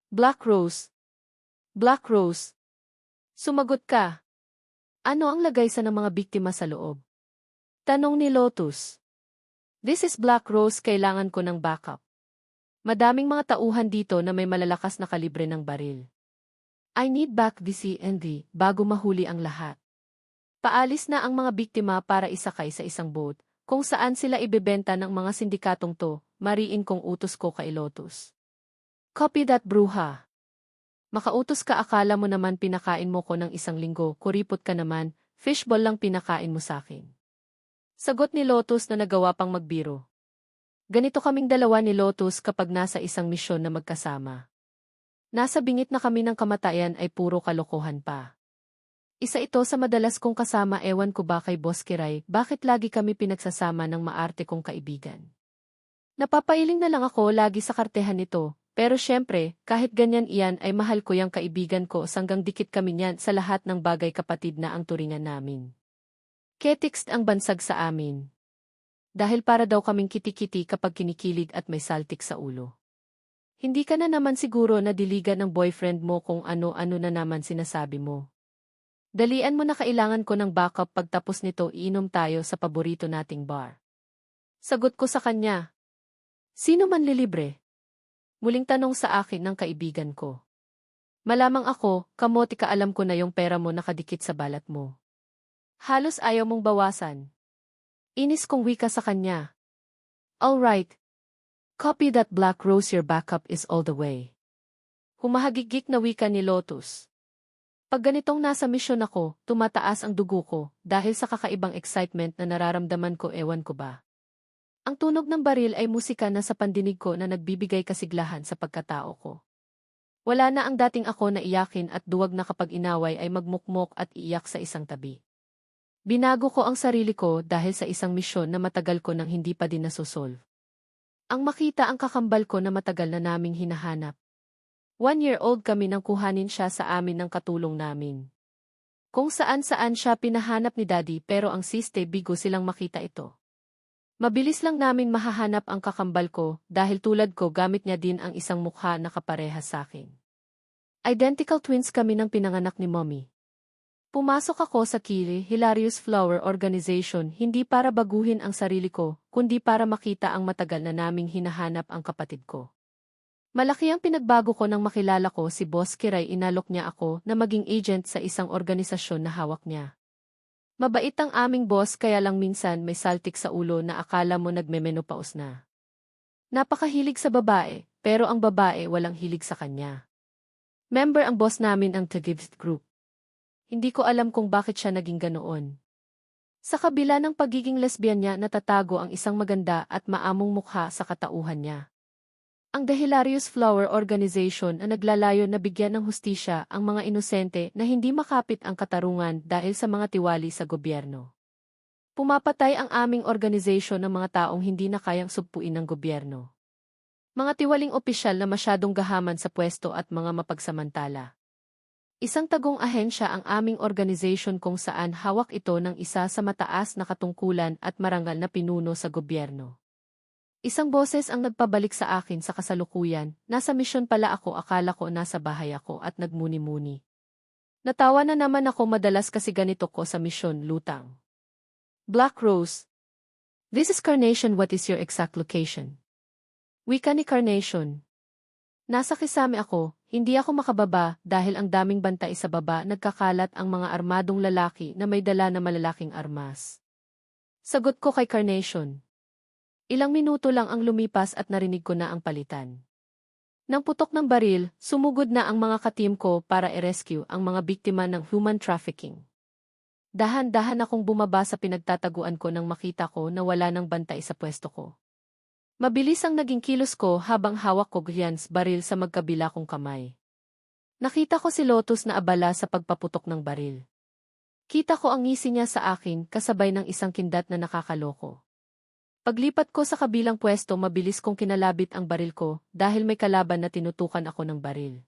Black Rose. Black Rose. Sumagot ka. Ano ang lagay sa ng mga biktima sa loob? Tanong ni Lotus. This is Black Rose, kailangan ko ng backup. Madaming mga tauhan dito na may malalakas na kalibre ng baril. I need back the C&D bago mahuli ang lahat. Paalis na ang mga biktima para isakay sa isang boat, kung saan sila ibebenta ng mga sindikatong to, mariin kong utos ko kay Lotus. Copy that, bruha. Makautos ka, akala mo naman pinakain mo ko ng isang linggo, kuripot ka naman, fishball lang pinakain mo sakin. Sagot ni Lotus na nagawa pang magbiro. Ganito kaming dalawa ni Lotus kapag nasa isang misyon na magkasama. Nasa bingit na kami ng kamatayan ay puro kalokohan pa. Isa ito sa madalas kong kasama, ewan ko ba kay Boss Kiray, bakit lagi kami pinagsasama ng maarte kong kaibigan. Napapailing na lang ako lagi sa kartehan nito, pero syempre, kahit ganyan iyan ay mahal ko yung kaibigan ko, sanggang dikit kami niyan sa lahat ng bagay, kapatid na ang turingan namin. Ketix ang bansag sa amin. Dahil para daw kaming kiti-kiti kapag kinikilig at may saltik sa ulo. Hindi ka na naman siguro nadiligan ng boyfriend mo kung ano-ano na naman sinasabi mo. Dalian mo na, kailangan ko ng backup, pagtapos nito iinom tayo sa paborito nating bar. Sagot ko sa kanya. Sino man lilibre? Muling tanong sa akin ng kaibigan ko. Malamang ako, kamote ka, alam ko na yung pera mo nakadikit sa balat mo. Halos ayaw mong bawasan. Inis kong wika sa kanya. Alright. Copy that, Black Rose, your backup is all the way. Humahagigik na wika ni Lotus. Pag ganitong nasa misyon ako, tumataas ang dugo ko dahil sa kakaibang excitement na nararamdaman ko, ewan ko ba. Ang tunog ng baril ay musika na sa pandinig ko na nagbibigay kasiglahan sa pagkatao ko. Wala na ang dating ako na iyakin at duwag na kapag inaway ay magmukmok at iiyak sa isang tabi. Binago ko ang sarili ko dahil sa isang misyon na matagal ko nang hindi pa din nasusolve. Ang makita ang kakambal ko na matagal na naming hinahanap. 1-year-old kami nang kuhanin siya sa amin ng katulong namin. Kung saan-saan siya pinahanap ni Daddy, pero ang siste bigo silang makita ito. Mabilis lang namin mahahanap ang kakambal ko dahil tulad ko gamit niya din ang isang mukha na kaparehas sa akin. Identical twins kami ng pinanganak ni Mommy. Pumasok ako sa Kili Hilarious Flower Organization hindi para baguhin ang sarili ko, kundi para makita ang matagal na naming hinahanap ang kapatid ko. Malaki ang pinagbago ko nang makilala ko si Boss Kiray, inalok niya ako na maging agent sa isang organisasyon na hawak niya. Mabait ang aming boss, kaya lang minsan may saltik sa ulo na akala mo nagme-menopause na. Napakahilig sa babae, pero ang babae walang hilig sa kanya. Member ang boss namin ang The Gift Group. Hindi ko alam kung bakit siya naging ganoon. Sa kabila ng pagiging lesbian niya, natatago ang isang maganda at maamong mukha sa katauhan niya. Ang The Hilarious Flower Organization ang naglalayo na bigyan ng hustisya ang mga inosente na hindi makapit ang katarungan dahil sa mga tiwali sa gobyerno. Pumapatay ang aming organization ng mga taong hindi na kayang sugpuin ng gobyerno. Mga tiwaling opisyal na masyadong gahaman sa pwesto at mga mapagsamantala. Isang tagong ahensya ang aming organization kung saan hawak ito ng isa sa mataas na katungkulan at marangal na pinuno sa gobyerno. Isang boses ang nagpabalik sa akin sa kasalukuyan, nasa misyon pala ako, akala ko nasa bahay ako at nagmuni-muni. Natawa na naman ako, madalas kasi ganito ko sa misyon, lutang. Black Rose. This is Carnation, what is your exact location? Wika ni Carnation. Nasa Kisame ako, hindi ako makababa dahil ang daming bantay sa baba, nagkakalat ang mga armadong lalaki na may dala na malalaking armas. Sagot ko kay Carnation. Ilang minuto lang ang lumipas at narinig ko na ang palitan. Nang putok ng baril, sumugod na ang mga katim ko para i-rescue ang mga biktima ng human trafficking. Dahan-dahan akong bumaba sa pinagtataguan ko nang makita ko na wala ng bantay sa pwesto ko. Mabilis ang naging kilos ko habang hawak ko Gian's baril sa magkabila kong kamay. Nakita ko si Lotus na abala sa pagpaputok ng baril. Kita ko ang ngisi niya sa akin kasabay ng isang kindat na nakakaloko. Paglipat ko sa kabilang pwesto, mabilis kong kinalabit ang baril ko dahil may kalaban na tinutukan ako ng baril.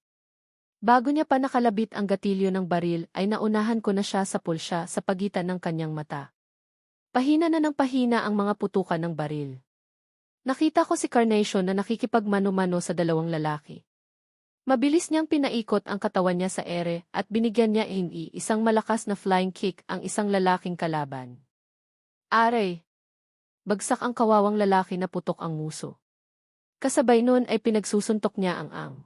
Bago niya pa nakalabit ang gatilyo ng baril ay naunahan ko na siya sa pulsya sa pagitan ng kanyang mata. Pahina na ng pahina ang mga putukan ng baril. Nakita ko si Carnation na nakikipagmano-mano sa dalawang lalaki. Mabilis niyang pinaikot ang katawan niya sa ere at binigyan niya isang malakas na flying kick ang isang lalaking kalaban. Aray! Bagsak ang kawawang lalaki na putok ang nguso. Kasabay nun ay pinagsusuntok niya ang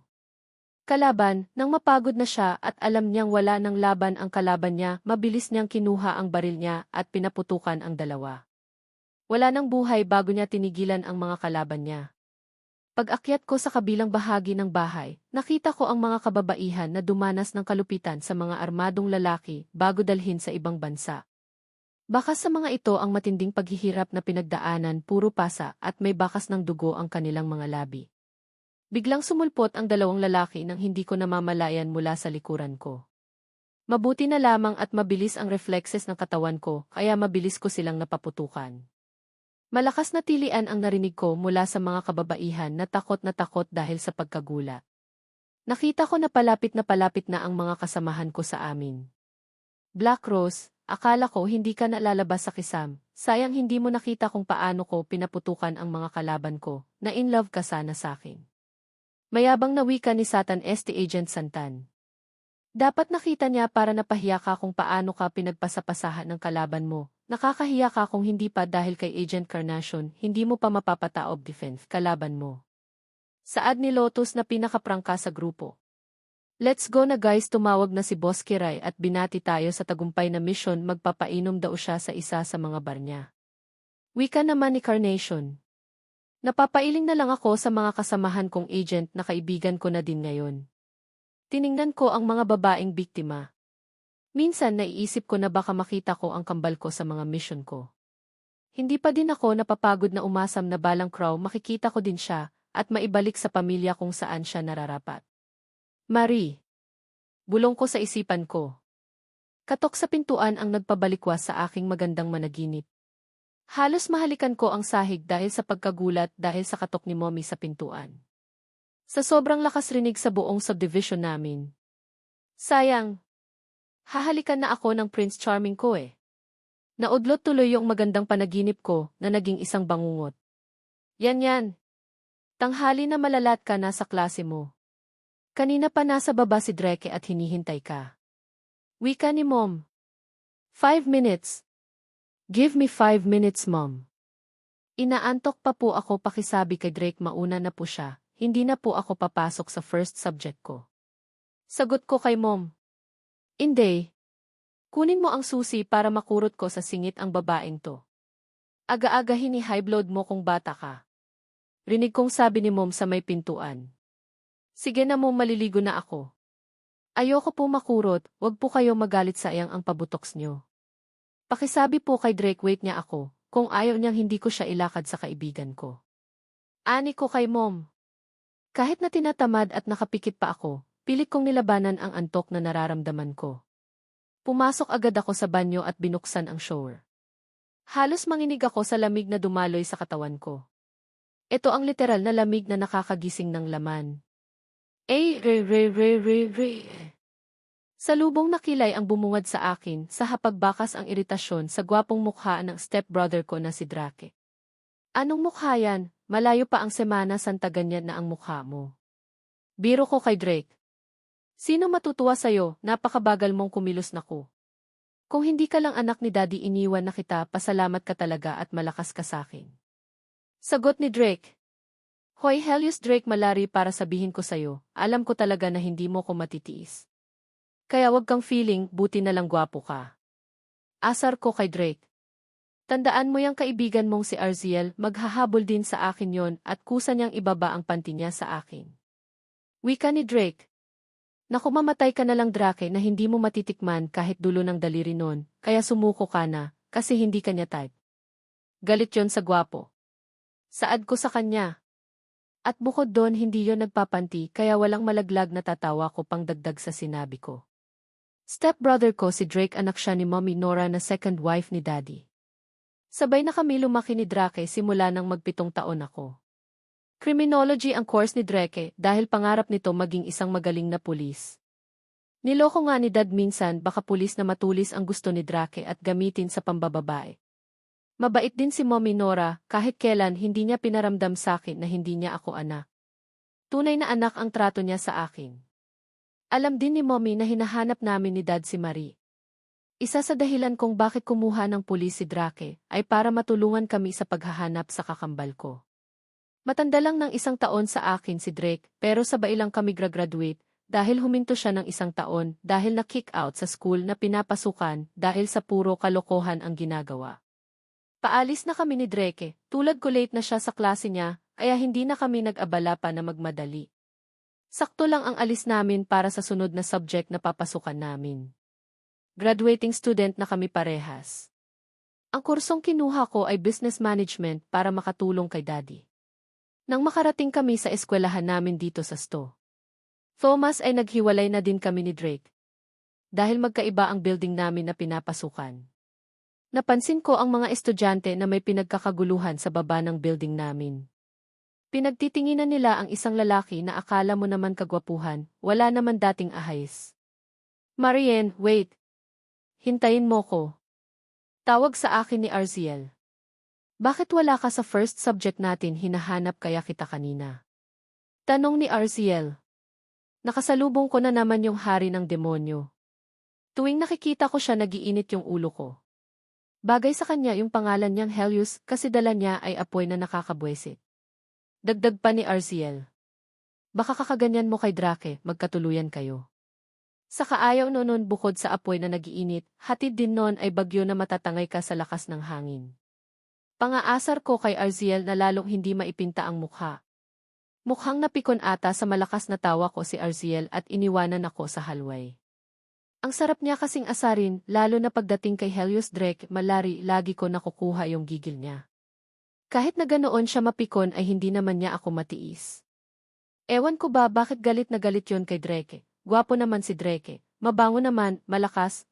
kalaban. Nang mapagod na siya at alam niyang wala ng laban ang kalaban niya, mabilis niyang kinuha ang baril niya at pinaputukan ang dalawa. Wala nang buhay bago niya tinigilan ang mga kalaban niya. Pag-akyat ko sa kabilang bahagi ng bahay, nakita ko ang mga kababaihan na dumanas ng kalupitan sa mga armadong lalaki bago dalhin sa ibang bansa. Baka sa mga ito ang matinding paghihirap na pinagdaanan, puro pasa at may bakas ng dugo ang kanilang mga labi. Biglang sumulpot ang dalawang lalaki nang hindi ko namamalayan mula sa likuran ko. Mabuti na lamang at mabilis ang reflexes ng katawan ko, kaya mabilis ko silang napaputukan. Malakas na tilian ang narinig ko mula sa mga kababaihan na takot dahil sa pagkagulat. Nakita ko na palapit na ang mga kasamahan ko sa amin. Black Rose, akala ko hindi ka nalalabas sa kisam, sayang hindi mo nakita kung paano ko pinaputukan ang mga kalaban ko, na in love ka sana sakin. Mayabang na wika ni Satan St. Agent Santan. Dapat nakita niya para napahiya ka kung paano ka pinagpasapasahan ng kalaban mo. Nakakahiya ka kung hindi pa dahil kay Agent Carnation, hindi mo pa mapapataob defense kalaban mo. Saad ni Lotus na pinakaprangka sa grupo. Let's go na guys, tumawag na si Boss Kiray at binati tayo sa tagumpay na mission, magpapainom daw siya sa isa sa mga bar niya. Wika naman ni Carnation. Napapailing na lang ako sa mga kasamahan kong agent na kaibigan ko na din ngayon. Tiningnan ko ang mga babaeng biktima. Minsan naiisip ko na baka makita ko ang kambal ko sa mga mission ko. Hindi pa din ako napapagod na umasam na balang crow makikita ko din siya at maibalik sa pamilya kung saan siya nararapat. Marie. Bulong ko sa isipan ko. Katok sa pintuan ang nagpabalikwas sa aking magandang managinip. Halos mahalikan ko ang sahig dahil sa pagkagulat dahil sa katok ni Mommy sa pintuan. Sa sobrang lakas rinig sa buong subdivision namin. Sayang. Hahalikan na ako ng Prince Charming ko eh. Naudlot tuloy yung magandang panaginip ko na naging isang bangungot. Yan. Tanghali na malalat ka na sa klase mo. Kanina pa nasa baba si Dreke at hinihintay ka. Wika ni Mom. 5 minutes. Give me 5 minutes, Mom. Inaantok pa po ako, pakisabi kay Drake, mauna na po siya. Hindi na po ako papasok sa first subject ko. Sagot ko kay Mom. Hindi. Kunin mo ang susi para makurot ko sa singit ang babaeng to. Aga-aga hini-high blood mo kung bata ka. Rinig kong sabi ni Mom sa may pintuan. Sige na Mom, maliligo na ako. Ayoko po makurot, wag po kayo magalit, sayang ang pabutoks nyo. Pakisabi po kay Drake, wait niya ako, kung ayaw niyang hindi ko siya ilakad sa kaibigan ko. Ani ko kay Mom. Kahit na tinatamad at nakapikit pa ako, pilit kong nilabanan ang antok na nararamdaman ko. Pumasok agad ako sa banyo at binuksan ang shower. Halos manginig ako sa lamig na dumaloy sa katawan ko. Ito ang literal na lamig na nakakagising ng laman. Re. Salubong na kilay ang bumungad sa akin, sa hapagbakas ang iritasyon sa gwapong mukha ng stepbrother ko na si Drake. Anong mukha yan? Malayo pa ang Semana Santa, ganyan na ang mukha mo. Biro ko kay Drake. Sino matutuwa sa'yo, napakabagal mong kumilos na ko. Kung hindi ka lang anak ni Daddy, iniwan na kita, pasalamat ka talaga at malakas ka sa'kin. Sagot ni Drake. Hoy Helios Drake, malari para sabihin ko sa'yo, alam ko talaga na hindi mo ko matitiis. Kaya wag kang feeling, buti na lang gwapo ka. Asar ko kay Drake. Tandaan mo yung kaibigan mong si Arziel, maghahabol din sa akin yon at kusa niyang ibaba ang panty niya sa akin. Wika ni Drake. Naku, mamatay ka na lang Drake, na hindi mo matitikman kahit dulo ng daliri nun, kaya sumuko ka na, kasi hindi ka niya type. Galit yon sa gwapo. Saad ko sa kanya. At bukod doon hindi yon nagpapanti, kaya walang malaglag na tatawa ko pang dagdag sa sinabi ko. Stepbrother ko si Drake, anak siya ni Mommy Nora na second wife ni Daddy. Sabay na kami lumaki ni Drake simula nang mag-7 taon ako. Criminology ang course ni Drake dahil pangarap nito maging isang magaling na pulis. Niloko nga ni Dad minsan, baka pulis na matulis ang gusto ni Drake at gamitin sa pambababae. Mabait din si Mommy Nora, kahit kailan hindi niya pinaramdam sa akin na hindi niya ako anak. Tunay na anak ang trato niya sa akin. Alam din ni Mommy na hinahanap namin ni Dad si Marie. Isa sa dahilan kung bakit kumuha ng pulis si Drake ay para matulungan kami sa paghahanap sa kakambal ko. Matanda lang ng 1 taon sa akin si Drake pero sabay lang kami graduate dahil huminto siya ng 1 taon dahil na-kick out sa school na pinapasukan dahil sa puro kalokohan ang ginagawa. Paalis na kami ni Drake, tulad ko late na siya sa klase niya kaya hindi na kami nag-abala pa na magmadali. Sakto lang ang alis namin para sa sunod na subject na papasukan namin. Graduating student na kami parehas. Ang kursong kinuha ko ay business management para makatulong kay Daddy. Nang makarating kami sa eskwelahan namin dito sa Sto. Thomas ay naghiwalay na din kami ni Drake. Dahil magkaiba ang building namin na pinapasukan. Napansin ko ang mga estudyante na may pinagkakaguluhan sa baba ng building namin. Pinagtitinginan nila ang isang lalaki na akala mo naman kagwapuhan, wala naman dating ahayis. Marianne, wait. Hintayin mo ko. Tawag sa akin ni Arziel. Bakit wala ka sa first subject natin, hinahanap kaya kita kanina? Tanong ni Arziel. Nakasalubong ko na naman yung hari ng demonyo. Tuwing nakikita ko siya nagiinit yung ulo ko. Bagay sa kanya yung pangalan niyang Helios kasi dala niya ay apoy na nakakabwesit. Dagdag pa ni Arziel. Baka kakaganyan mo kay Drake, magkatuluyan kayo. Sa kaayaw noon bukod sa apoy na nagiinit, hatid din noon ay bagyo na matatangay ka sa lakas ng hangin. Pangaasar ko kay Arziel na lalong hindi maipinta ang mukha. Mukhang napikon ata sa malakas na tawa ko si Arziel at iniwanan ako sa halway. Ang sarap niya kasing asarin, lalo na pagdating kay Helios Drake, malari lagi ko nakukuha yung gigil niya. Kahit na ganoon siya mapikon ay hindi naman niya ako matiis. Ewan ko ba bakit galit na galit yon kay Drake. Gwapo naman si Drake. Mabango naman, malakas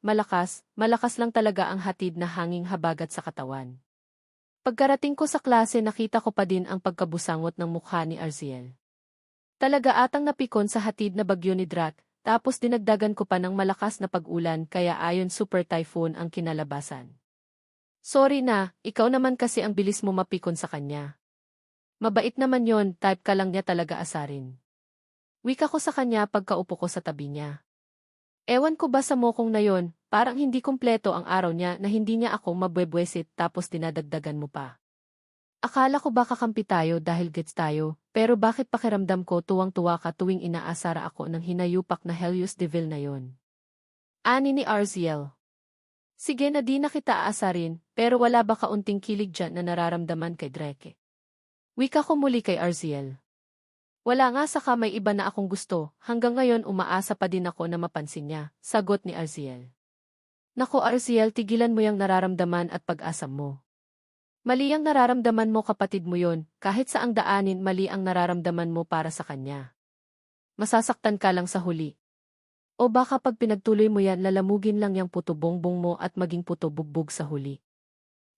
lang talaga ang hatid na hanging habagat sa katawan. Pagkarating ko sa klase nakita ko pa din ang pagkabusangot ng mukha ni Arziel. Talaga atang napikon sa hatid na bagyo ni Drake. Tapos dinagdagan ko pa ng malakas na pag-ulan kaya ayon super typhoon ang kinalabasan. Sorry na, ikaw naman kasi ang bilis mo mapikon sa kanya. Mabait naman yon, type ka lang niya talaga asarin. Wika ko sa kanya pagkaupo ko sa tabi niya. Ewan ko ba sa mokong na yon, parang hindi kumpleto ang araw niya na hindi niya ako mabwebwesit tapos dinadagdagan mo pa. Akala ko baka kampi tayo dahil gets tayo, pero bakit pakiramdam ko tuwang-tuwa ka tuwing inaasara ako ng hinayupak na Helios Devil na yon? Ani ni Arziel. Sige na di na kita aasarin, pero wala ba kaunting kilig dyan na nararamdaman kay Drake? Wika ko muli kay Arziel. Wala nga saka may iba na akong gusto, hanggang ngayon umaasa pa din ako na mapansin niya, sagot ni Arziel. Nako Arziel, tigilan mo yung nararamdaman at pag-asa mo. Mali ang nararamdaman mo kapatid mo yon, kahit saang daanin mali ang nararamdaman mo para sa kanya. Masasaktan ka lang sa huli. O baka pag pinagtuloy mo yan lalamugin lang yung puto bongbong mo at maging puto bugbog sa huli.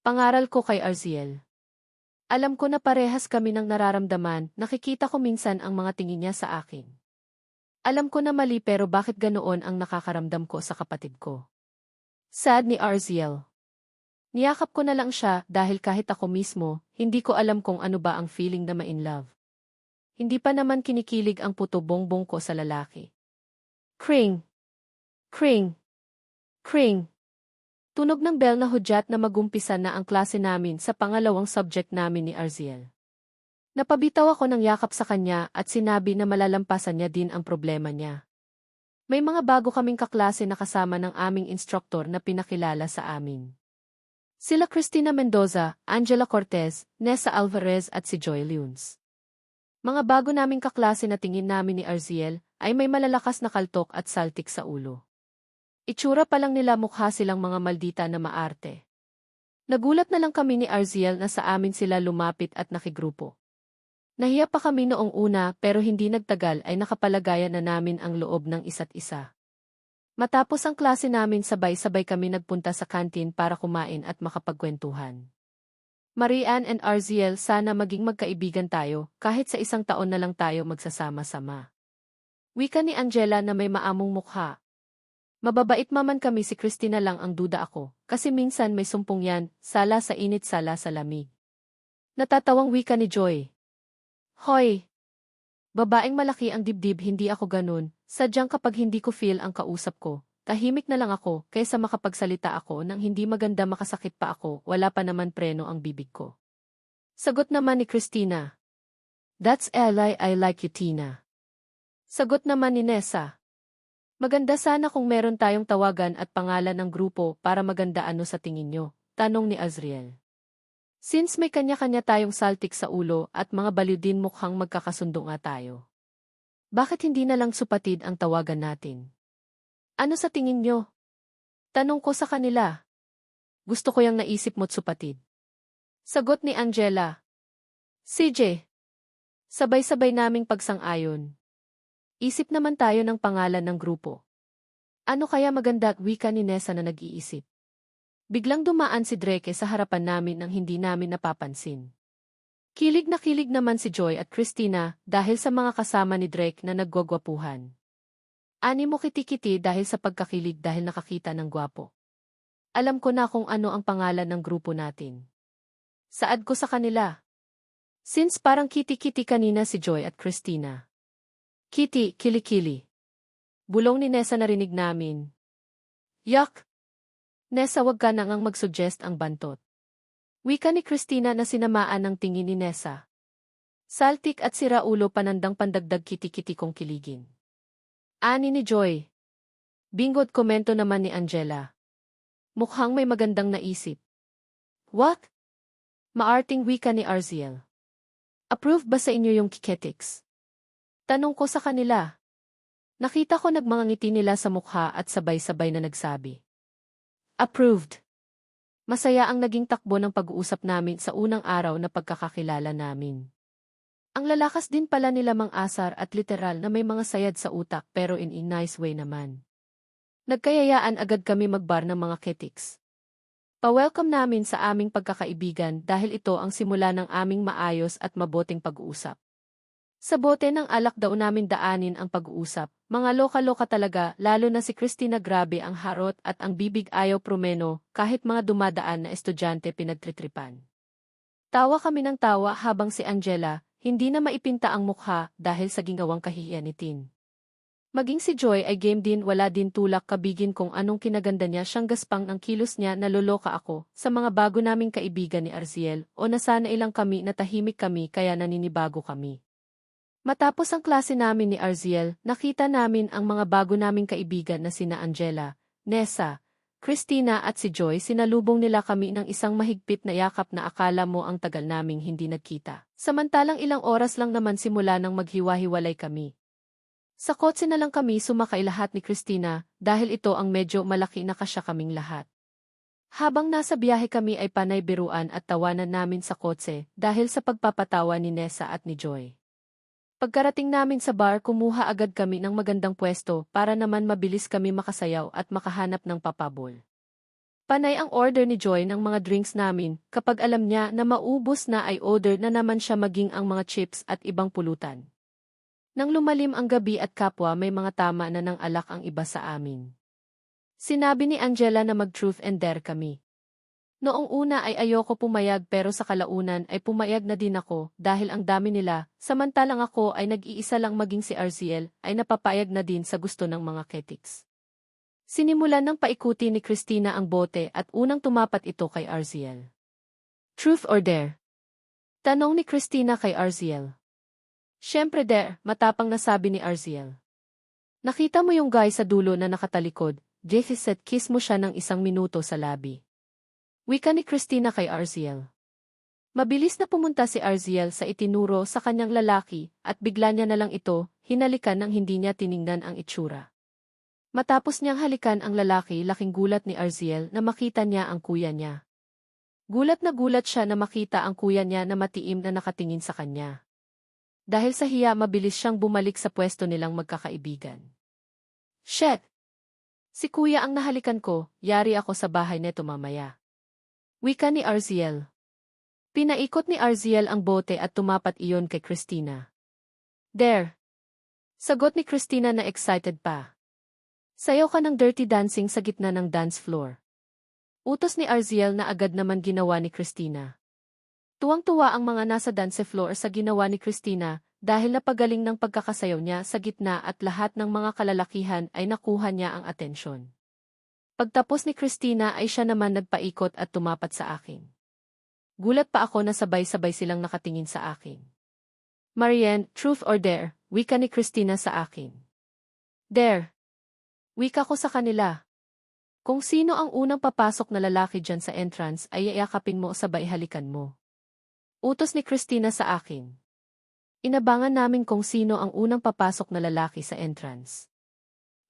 Pangaral ko kay Arziel. Alam ko na parehas kami ng nararamdaman, nakikita ko minsan ang mga tingin niya sa akin. Alam ko na mali pero bakit ganoon ang nakakaramdam ko sa kapatid ko? Sad ni Arziel. Niyakap ko na lang siya dahil kahit ako mismo, hindi ko alam kung ano ba ang feeling na ma-in love. Hindi pa naman kinikilig ang puto bongbong ko sa lalaki. Kring! Kring! Kring! Tunog ng bell na hudyat na magumpisa na ang klase namin sa pangalawang subject namin ni Arziel. Napabitaw ako ng yakap sa kanya at sinabi na malalampasan niya din ang problema niya. May mga bago kaming kaklase na kasama ng aming instruktor na pinakilala sa amin. Sila Cristina Mendoza, Angela Cortez, Nessa Alvarez at si Joy Lunes. Mga bago naming kaklase na tingin namin ni Arziel ay may malalakas na kaltok at saltik sa ulo. Itsura pa lang nila mukha silang mga maldita na maarte. Nagulat na lang kami ni Arziel na sa amin sila lumapit at nakigrupo. Nahiya pa kami noong una pero hindi nagtagal ay nakapalagayan na namin ang loob ng isa't isa. Matapos ang klase namin sabay-sabay kami nagpunta sa kantin para kumain at makapagkwentuhan. Marianne and Arziel, sana maging magkaibigan tayo kahit sa 1 taon na lang tayo magsasama-sama. Wika ni Angela na may maamong mukha. Mababait maman kami si Cristina lang ang duda ako kasi minsan may sumpong yan, sala sa init sala sa lamig. Natatawang wika ni Joy. Hoy! Babaeng malaki ang dibdib, hindi ako ganun. Sadyang kapag hindi ko feel ang kausap ko, tahimik na lang ako kaysa makapagsalita ako nang hindi maganda, makasakit pa ako, wala pa naman preno ang bibig ko. Sagot naman ni Christina. That's Eli, I like you, Tina. Sagot naman ni Nessa. Maganda sana kung meron tayong tawagan at pangalan ng grupo para maganda, ano sa tingin nyo? Tanong ni Azriel. Since may kanya-kanya tayong saltik sa ulo at mga baliw din, mukhang magkakasundo nga tayo. Bakit hindi na lang Supatid ang tawagan natin? Ano sa tingin nyo? Tanong ko sa kanila. Gusto ko yung naisip mo't Supatid. Sagot ni Angela. CJ. Sabay-sabay naming pagsang-ayon. Isip naman tayo ng pangalan ng grupo. Ano kaya maganda, wika ni Nessa na nag-iisip. Biglang dumaan si Drake sa harapan namin nang hindi namin napapansin. Kilig naman si Joy at Christina dahil sa mga kasama ni Drake na naggwagwapuhan. Ani mo kiti-kiti dahil sa pagkakilig dahil nakakita ng gwapo. Alam ko na kung ano ang pangalan ng grupo natin. Saad ko sa kanila. Since parang kiti-kiti kanina si Joy at Christina. Kitty, kili-kili. Bulong ni Nessa, narinig namin. Yuck! Nessa, wag ka na ngang mag-suggest ang bantot. Wika ni Christina na sinamaan ng tingin ni Nessa. Saltik at siraulo, panandang pandagdag kiti-kiti kong kiligin. Ani ni Joy. Bingo't komento naman ni Angela. Mukhang may magandang naisip. What? Maarting wika ni Arziel. Approve ba sa inyo yung kiketics? Tanong ko sa kanila. Nakita ko nagmangangiti nila sa mukha at sabay-sabay na nagsabi. Approved. Masaya ang naging takbo ng pag-uusap namin sa unang araw na pagkakakilala namin. Ang lalakas din pala nila Mang Asar at literal na may mga sayad sa utak, pero in a nice way naman. Nagkayayaan agad kami magbar ng mga ketiks. Pa-welcome namin sa aming pagkakaibigan dahil ito ang simula ng aming maayos at mabuting pag-uusap. Sa bote ng alak daw namin daanin ang pag-uusap. Mga loka-loka talaga, lalo na si Christina, grabe ang harot at ang bibig, ayaw promeno, kahit mga dumadaan na estudyante pinagtritripan. Tawa kami ng tawa habang si Angela, hindi na maipinta ang mukha dahil sa ginawang kahihiyanitin. Maging si Joy ay game din, wala din tulak kabigin kung anong kinaganda niya, siyang gaspang ng kilos niya. Naloloka ako sa mga bago naming kaibigan ni Arziel, o nasana ilang kami na tahimik kami kaya naninibago kami. Matapos ang klase namin ni Arziel, nakita namin ang mga bago naming kaibigan na sina Angela, Nessa, Christina at si Joy. Sinalubong nila kami ng isang mahigpit na yakap na akala mo ang tagal naming hindi nagkita. Samantalang ilang oras lang naman simula nang maghiwa-hiwalay kami. Sa kotse na lang kami sumakay lahat ni Christina dahil ito ang medyo malaki na kasya kaming lahat. Habang nasa biyahe kami ay panay biruan at tawanan namin sa kotse dahil sa pagpapatawa ni Nessa at ni Joy. Pagkarating namin sa bar, kumuha agad kami ng magandang pwesto para naman mabilis kami makasayaw at makahanap ng papabol. Panay ang order ni Joy ng mga drinks namin, kapag alam niya na maubos na ay order na naman siya, maging ang mga chips at ibang pulutan. Nang lumalim ang gabi at kapwa may mga tama na ng alak ang iba sa amin. Sinabi ni Angela na mag-truth and dare kami. Noong una ay ayoko pumayag, pero sa kalaunan ay pumayag na din ako dahil ang dami nila, samantalang ako ay nag-iisa lang. Maging si Arziel ay napapayag na din sa gusto ng mga ketiks. Sinimulan ng paikuti ni Christina ang bote at unang tumapat ito kay Arziel. Truth or dare? Tanong ni Christina kay Arziel. Syempre dare, matapang na sabi ni Arziel. Nakita mo yung guy sa dulo na nakatalikod, deficit, kiss mo siya ng 1 minuto sa labi. Wika ni Christina kay Arziel. Mabilis na pumunta si Arziel sa itinuro sa kanyang lalaki at bigla niya na lang ito hinalikan nang hindi niya tiningnan ang itsura. Matapos niyang halikan ang lalaki, laking gulat ni Arziel na makita niya ang kuya niya. Gulat na gulat siya na makita ang kuya niya na matiim na nakatingin sa kanya. Dahil sa hiya, mabilis siyang bumalik sa pwesto nilang magkakaibigan. Shit! Si kuya ang nahalikan ko, yari ako sa bahay neto mamaya. Wika ni Arziel. Pinaikot ni Arziel ang bote at tumapat iyon kay Christina. There. Sagot ni Christina na excited pa. Sayaw ka ng dirty dancing sa gitna ng dance floor. Utos ni Arziel na agad naman ginawa ni Christina. Tuwang-tuwa ang mga nasa dance floor sa ginawa ni Christina Dahil napagaling ng pagkakasayaw niya sa gitna at lahat ng mga kalalakihan ay nakuha niya ang atensyon. Pagtapos ni Christina ay siya naman nagpaikot at tumapat sa akin. Gulat pa ako na sabay-sabay silang nakatingin sa akin. Marianne, truth or dare, wika ni Christina sa akin. Dare. Wika ko sa kanila. Kung sino ang unang papasok na lalaki dyan sa entrance ay iakapin mo sabay halikan mo. Utos ni Christina sa akin. Inabangan namin kung sino ang unang papasok na lalaki sa entrance.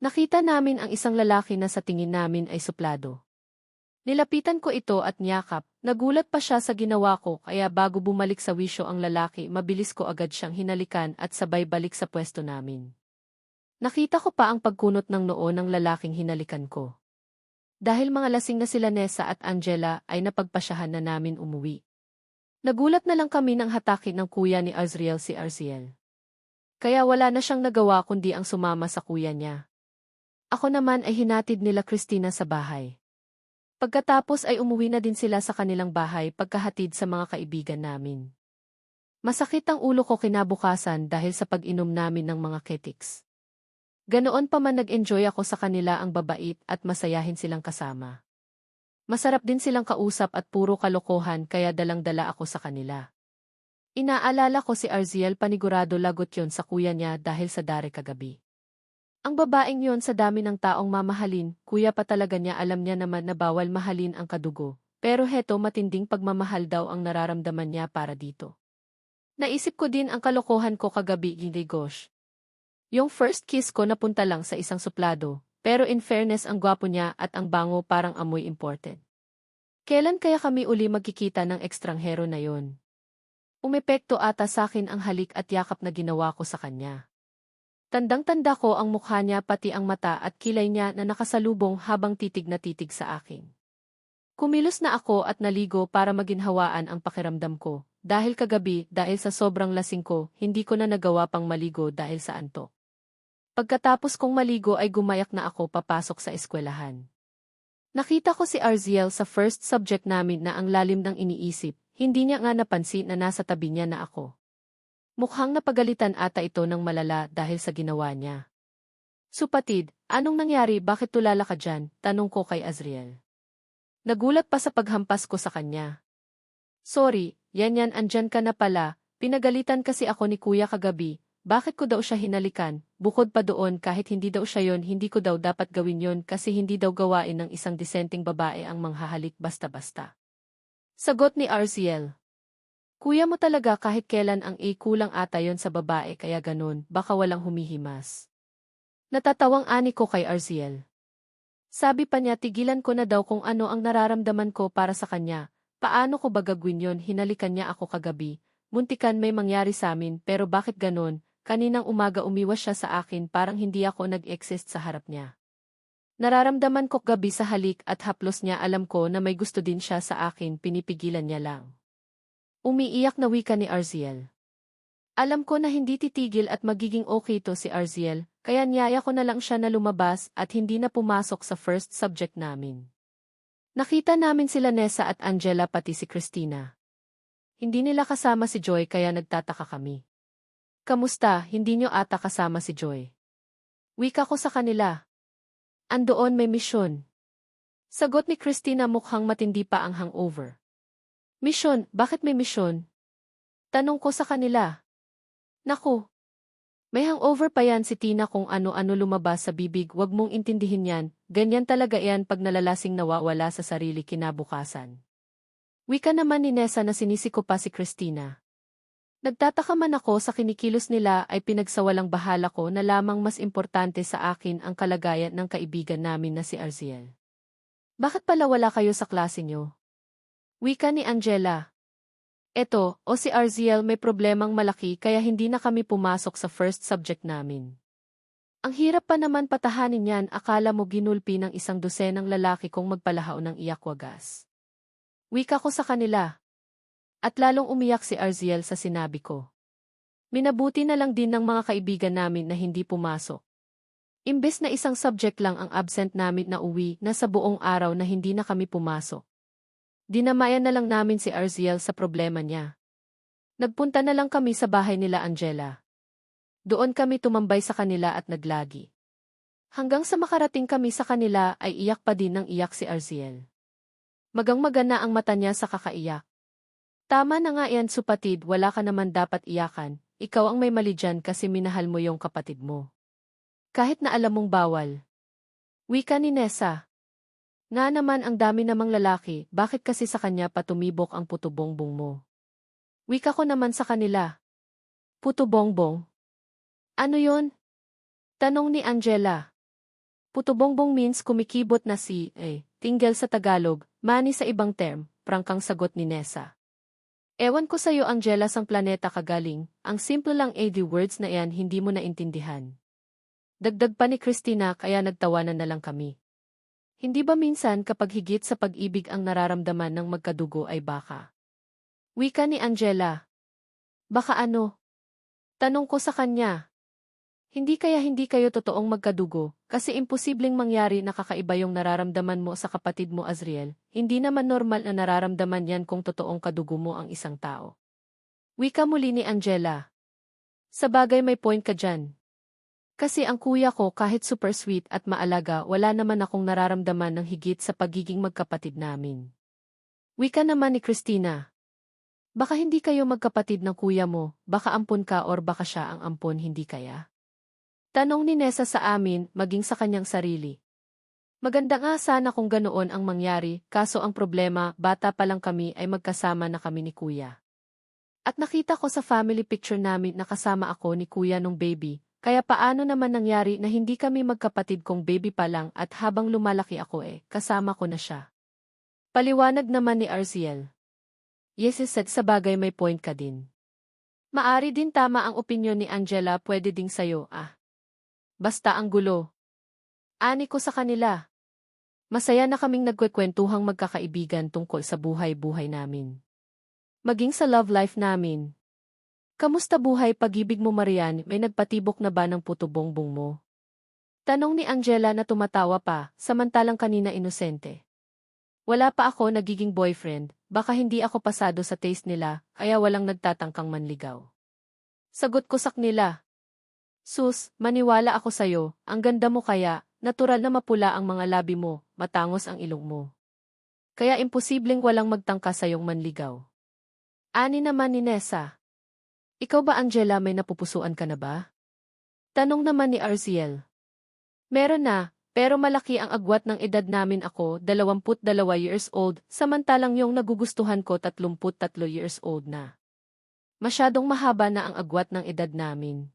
Nakita namin ang isang lalaki na sa tingin namin ay suplado. Nilapitan ko ito at niyakap, nagulat pa siya sa ginawa ko kaya bago bumalik sa wisyo ang lalaki mabilis ko agad siyang hinalikan at sabay balik sa pwesto namin. Nakita ko pa ang pagkunot ng noo ng lalaking hinalikan ko. Dahil mga lasing na sila Nessa at Angela ay napagpasyahan na namin umuwi. Nagulat na lang kami ng hatakin ng kuya ni Azriel si Arziel. Kaya wala na siyang nagawa kundi ang sumama sa kuya niya. Ako naman ay hinatid nila Christina sa bahay. Pagkatapos ay umuwi na din sila sa kanilang bahay pagkahatid sa mga kaibigan namin. Masakit ang ulo ko kinabukasan dahil sa pag-inom namin ng mga ketiks. Ganoon pa man nag-enjoy ako sa kanila ang babait at masayahin silang kasama. Masarap din silang kausap at puro kalokohan kaya dalang-dala ako sa kanila. Inaalala ko si Arziel panigurado lagot yon sa kuya niya dahil sa dare kagabi. Ang babaeng yon sa dami ng taong mamahalin, kuya pa talaga niya alam niya naman na bawal mahalin ang kadugo, pero heto matinding pagmamahal daw ang nararamdaman niya para dito. Naisip ko din ang kalokohan ko kagabi gini gosh. Yung first kiss ko napunta lang sa isang suplado. Pero in fairness ang gwapo niya at ang bango parang amoy imported. Kailan kaya kami uli magkikita ng ekstranghero na yon? Umepekto ata sa akin ang halik at yakap na ginawa ko sa kanya. Tandang-tanda ko ang mukha niya pati ang mata at kilay niya na nakasalubong habang titig na titig sa akin. Kumilos na ako at naligo para maginhawaan ang pakiramdam ko. Dahil kagabi, dahil sa sobrang lasing ko, hindi ko na nagawa pang maligo dahil sa antok. Pagkatapos kong maligo ay gumayak na ako papasok sa eskwelahan. Nakita ko si Arziel sa first subject namin na ang lalim ng iniisip, hindi niya nga napansin na nasa tabi niya na ako. Mukhang napagalitan ata ito ng malala dahil sa ginawa niya. Supatid, anong nangyari bakit tulala ka dyan? Tanong ko kay Azriel. Nagulat pa sa paghampas ko sa kanya. Sorry, yan andyan ka na pala, pinagalitan kasi ako ni kuya kagabi. Bakit ko daw siya hinalikan, bukod pa doon kahit hindi daw siya yon hindi ko daw dapat gawin yon kasi hindi daw gawain ng isang disenteng babae ang manghahalik basta-basta. Sagot ni Arziel. Kuya mo talaga kahit kailan ang kulang ata yon sa babae kaya ganun, baka walang humihimas. Natatawang ani ko kay Arziel. Sabi pa niya tigilan ko na daw kung ano ang nararamdaman ko para sa kanya, paano ko ba gagawin yon hinalikan niya ako kagabi, muntikan may mangyari sa amin pero bakit ganun? Kaninang umaga umiwas siya sa akin parang hindi ako nag-exist sa harap niya. Nararamdaman ko gabi sa halik at haplos niya alam ko na may gusto din siya sa akin pinipigilan niya lang. Umiiyak na wika ni Arziel. Alam ko na hindi titigil at magiging okay to si Arziel, kaya niyaya ko na lang siya na lumabas at hindi na pumasok sa first subject namin. Nakita namin sila Nessa at Angela pati si Christina. Hindi nila kasama si Joy kaya nagtataka kami. Kamusta, hindi nyo ata kasama si Joy? Wika ko sa kanila. Andoon may misyon. Sagot ni Christina mukhang matindi pa ang hangover. Misyon, bakit may misyon? Tanong ko sa kanila. Naku, may hangover pa yan si Tina kung ano-ano lumabas sa bibig wag mong intindihin yan, ganyan talaga yan pag nalalasing nawawala sa sarili kinabukasan. Wika naman ni Nessa na sinisiko pa si Christina. Nagtataka man ako sa kinikilos nila ay pinagsawalang bahala ko na lamang mas importante sa akin ang kalagayan ng kaibigan namin na si Arziel. Bakit pala wala kayo sa klase nyo? Wika ni Angela. Eto, o si Arziel may problemang malaki kaya hindi na kami pumasok sa first subject namin. Ang hirap pa naman patahanin yan akala mo ginulpi ng isang dosenang lalaki kung magpalahaw ng iyak wagas. Wika ko sa kanila. At lalong umiyak si Arziel sa sinabi ko. Minabuti na lang din ng mga kaibigan namin na hindi pumasok. Imbes na isang subject lang ang absent namin na uwi na sa buong araw na hindi na kami pumasok. Dinamayan na lang namin si Arziel sa problema niya. Nagpunta na lang kami sa bahay nila Angela. Doon kami tumambay sa kanila at naglagi. Hanggang sa makarating kami sa kanila ay iyak pa din ng iyak si Arziel. Magang-magana ang mata niya sa kakaiyak. Tama na nga yan supatid, wala ka naman dapat iyakan, ikaw ang may mali dyan kasi minahal mo yung kapatid mo. Kahit na alam mong bawal. Wika ni Nessa. Nga naman ang dami namang lalaki, bakit kasi sa kanya patumibok ang puto bongbong mo? Wika ko naman sa kanila. Puto bongbong? Ano yon? Tanong ni Angela. Puto bongbong means kumikibot na tinggal sa Tagalog, mani sa ibang term, prangkang sagot ni Nessa. Ewan ko sa'yo Angela sang planeta kagaling, ang simple lang di words na yan hindi mo naintindihan. Dagdag pa ni Christina kaya nagtawanan na lang kami. Hindi ba minsan kapag higit sa pag-ibig ang nararamdaman ng magkadugo ay baka? Wika ni Angela. Baka ano? Tanong ko sa kanya. Hindi kaya hindi kayo totoong magkadugo, kasi imposibleng mangyari na kakaiba yung nararamdaman mo sa kapatid mo Azriel, hindi naman normal na nararamdaman yan kung totoong kadugo mo ang isang tao. Wika muli ni Angela. Sa bagay may point ka dyan. Kasi ang kuya ko kahit super sweet at maalaga wala naman akong nararamdaman ng higit sa pagiging magkapatid namin. Wika naman ni Christina. Baka hindi kayo magkapatid ng kuya mo, baka ampon ka or baka siya ang ampon hindi kaya? Tanong ni Nessa sa amin, maging sa kanyang sarili. Maganda nga sana kung ganoon ang mangyari, kaso ang problema, bata pa lang kami ay magkasama na kami ni kuya. At nakita ko sa family picture namin na kasama ako ni kuya nung baby, kaya paano naman nangyari na hindi kami magkapatid kung baby pa lang at habang lumalaki ako kasama ko na siya. Paliwanag naman ni Arziel. Yes, said sa bagay may point ka din. Maari din tama ang opinyon ni Angela pwede ding sayo Basta ang gulo. Ani ko sa kanila. Masaya na kaming nagkwekwentuhang magkakaibigan tungkol sa buhay-buhay namin. Maging sa love life namin. Kamusta buhay pag-ibig mo Marian, may nagpatibok na ba ng puto bongbong mo? Tanong ni Angela na tumatawa pa, samantalang kanina inosente. Wala pa ako nagiging boyfriend, baka hindi ako pasado sa taste nila, kaya walang nagtatangkang manligaw. Sagot ko sa kanila. Sus, maniwala ako sayo, ang ganda mo kaya, natural na mapula ang mga labi mo, matangos ang ilong mo. Kaya imposibleng walang magtangka sayong manligaw. Ani naman ni Nessa. Ikaw ba Angela may napupusuan ka na ba? Tanong naman ni Arziel. Meron na, pero malaki ang agwat ng edad namin ako 22 years old, samantalang yung nagugustuhan ko 33 years old na. Masyadong mahaba na ang agwat ng edad namin.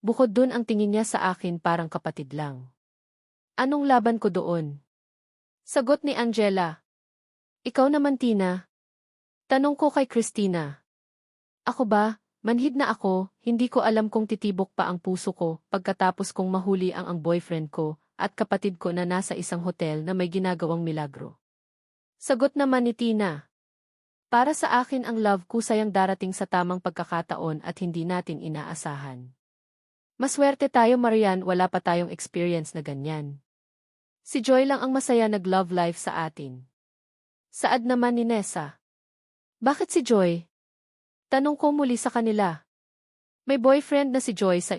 Bukod dun ang tingin niya sa akin parang kapatid lang. Anong laban ko doon? Sagot ni Angela. Ikaw naman Tina? Tanong ko kay Christina. Ako ba? Manhid na ako, hindi ko alam kung titibok pa ang puso ko pagkatapos kong mahuli ang boyfriend ko at kapatid ko na nasa isang hotel na may ginagawang milagro. Sagot naman ni Tina. Para sa akin ang love kusayang darating sa tamang pagkakataon at hindi natin inaasahan. Maswerte tayo Marian, wala pa tayong experience na ganyan. Si Joy lang ang masaya nag-love life sa atin. Saad naman ni Nessa. Bakit si Joy? Tanong ko muli sa kanila. May boyfriend na si Joy sa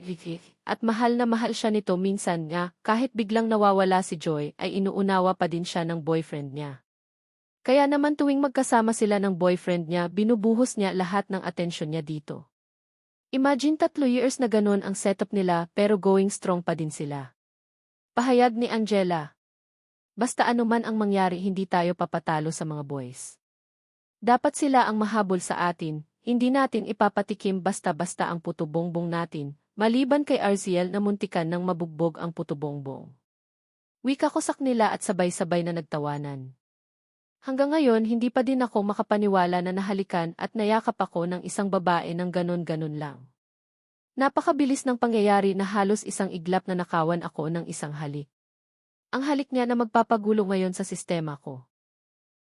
at mahal na mahal siya nito minsan nga, kahit biglang nawawala si Joy ay inuunawa pa din siya ng boyfriend niya. Kaya naman tuwing magkasama sila ng boyfriend niya, binubuhos niya lahat ng atensyon niya dito. Imagine 3 years na ganun ang setup nila pero going strong pa din sila. Pahayag ni Angela. Basta ano man ang mangyari hindi tayo papatalo sa mga boys. Dapat sila ang mahabol sa atin. Hindi natin ipapatikim basta-basta ang puto bongbong natin, maliban kay Arziel na muntikan ng mabugbog ang puto bongbong. Wika ko sa kanila at sabay-sabay na nagtawanan. Hanggang ngayon hindi pa din ako makapaniwala na nahalikan at nayakap ako ng isang babae ng ganon-ganon lang. Napakabilis ng pangyayari na halos isang iglap na nakawan ako ng isang halik. Ang halik niya na magpapagulo ngayon sa sistema ko.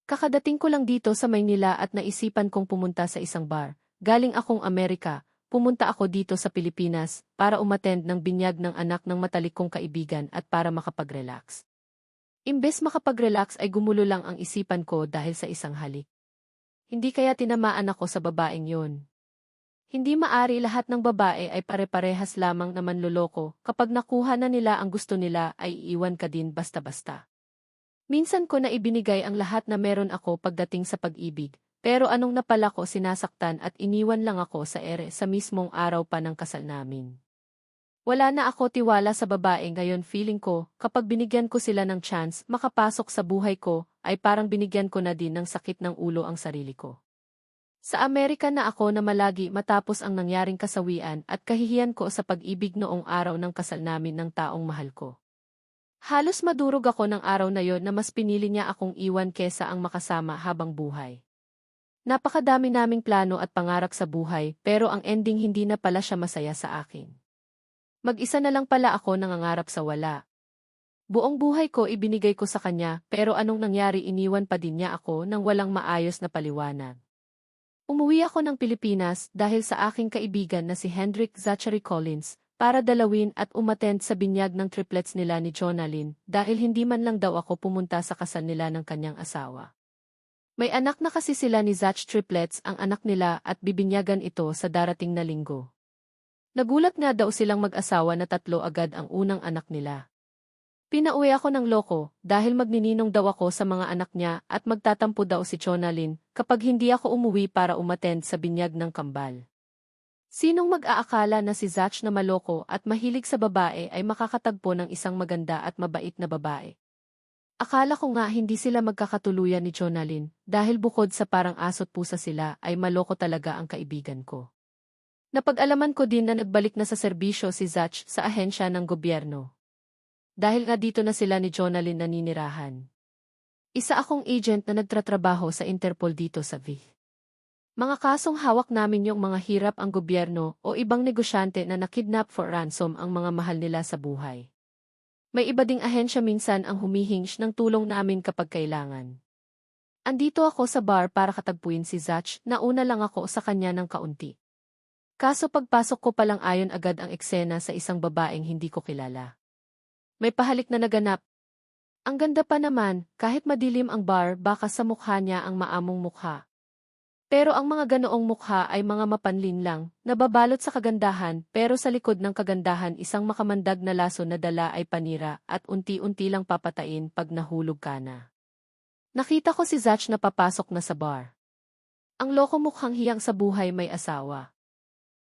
Kakadating ko lang dito sa Maynila at naisipan kong pumunta sa isang bar. Galing akong Amerika, pumunta ako dito sa Pilipinas para umattend ng binyag ng anak ng matalik kong kaibigan at para makapag-relax. Imbes makapag-relax ay gumulo lang ang isipan ko dahil sa isang halik. Hindi kaya tinamaan ako sa babaeng yon. Hindi maari lahat ng babae ay pare-parehas lamang na manloloko, kapag nakuha na nila ang gusto nila ay iiwan ka din basta-basta. Minsan ko na ibinigay ang lahat na meron ako pagdating sa pag-ibig, pero anong napala ko sinasaktan at iniwan lang ako sa ere sa mismong araw pa ng kasal namin. Wala na ako tiwala sa babae ngayon feeling ko, kapag binigyan ko sila ng chance makapasok sa buhay ko, ay parang binigyan ko na din ng sakit ng ulo ang sarili ko. Sa Amerika na ako na malagi matapos ang nangyaring kasawian at kahihiyan ko sa pag-ibig noong araw ng kasal namin ng taong mahal ko. Halos madurog ako ng araw na yon na mas pinili niya akong iwan kesa ang makasama habang buhay. Napakadami naming plano at pangarap sa buhay pero ang ending hindi na pala siya masaya sa akin. Mag-isa na lang pala ako nangangarap sa wala. Buong buhay ko ibinigay ko sa kanya pero anong nangyari iniwan pa din niya ako nang walang maayos na paliwanag. Umuwi ako ng Pilipinas dahil sa aking kaibigan na si Hendrik Zachary Collins para dalawin at umattend sa binyag ng triplets nila ni Jonalyn dahil hindi man lang daw ako pumunta sa kasal nila ng kanyang asawa. May anak na kasi sila ni Zach triplets ang anak nila at bibinyagan ito sa darating na linggo. Nagulat nga daw silang mag-asawa na 3 agad ang unang anak nila. Pinauwi ako ng loko dahil magnininong daw ako sa mga anak niya at magtatampo daw si Jonalyn kapag hindi ako umuwi para umattend sa binyag ng kambal. Sinong mag-aakala na si Zach na maloko at mahilig sa babae ay makakatagpo ng isang maganda at mabait na babae? Akala ko nga hindi sila magkakatuluyan ni Jonalyn dahil bukod sa parang aso't pusa sila ay maloko talaga ang kaibigan ko. Napag-alaman ko din na nagbalik na sa serbisyo si Zach sa ahensya ng gobyerno. Dahil nga dito na sila ni Jonalyn naninirahan. Isa akong agent na nagtratrabaho sa Interpol dito sa V. Mga kasong hawak namin yung mga hirap ang gobyerno o ibang negosyante na nakidnap for ransom ang mga mahal nila sa buhay. May iba ding ahensya minsan ang humihingi ng tulong namin kapag kailangan. Andito ako sa bar para katagpuin si Zach na una lang ako sa kanya ng kaunti. Kaso pagpasok ko palang ayon agad ang eksena sa isang babaeng hindi ko kilala. May pahalik na naganap. Ang ganda pa naman, kahit madilim ang bar baka sa mukha niya ang maamong mukha. Pero ang mga ganoong mukha ay mga mapanlin lang, nababalot sa kagandahan pero sa likod ng kagandahan isang makamandag na laso na dala ay panira at unti-unti lang papatain pag nahulog ka na. Nakita ko si Zach na papasok na sa bar. Ang loko mukhang hiyang sa buhay may asawa.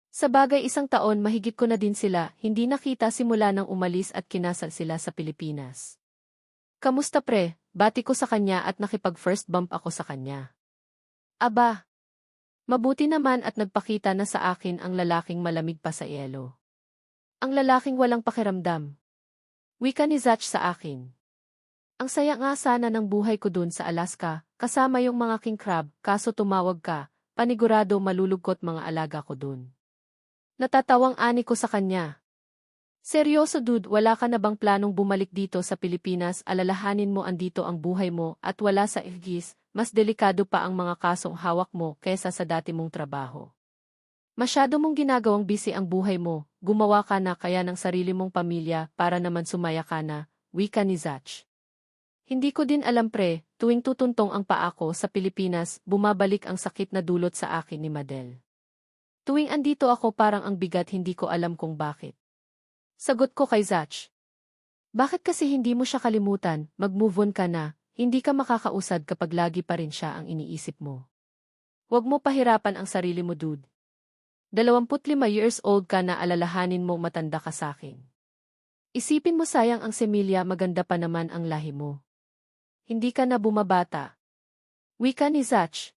Sa bagay 1 taon mahigit ko na din sila, hindi nakita simula nang umalis at kinasal sila sa Pilipinas. Kamusta pre? Bati ko sa kanya at nakipag-first bump ako sa kanya. Aba! Mabuti naman at nagpakita na sa akin ang lalaking malamig pa sa yelo. Ang lalaking walang pakiramdam. Wika ni Zach sa akin. Ang saya nga sana ng buhay ko dun sa Alaska, kasama yung mga king crab, kaso tumawag ka, panigurado malulugkot mga alaga ko dun. Natatawang ani ko sa kanya. Seryoso dude, wala ka na bang planong bumalik dito sa Pilipinas? Alalahanin mo andito ang buhay mo at wala sa igis, mas delikado pa ang mga kasong hawak mo kaysa sa dati mong trabaho. Masyado mong ginagawang busy ang buhay mo, gumawa ka na kaya ng sarili mong pamilya para naman sumaya ka na, wika ni Zach. Hindi ko din alam pre, tuwing tutuntong ang paa ko sa Pilipinas, bumabalik ang sakit na dulot sa akin ni Madel. Tuwing andito ako parang ang bigat hindi ko alam kung bakit. Sagot ko kay Zach. Bakit kasi hindi mo siya kalimutan, mag-move on ka na, hindi ka makakausad kapag lagi pa rin siya ang iniisip mo. Huwag mo pahirapan ang sarili mo dude. 25 years old ka na alalahanin mo matanda ka sakin. Isipin mo sayang ang semilya maganda pa naman ang lahi mo. Hindi ka na bumabata. Wika ni Zach.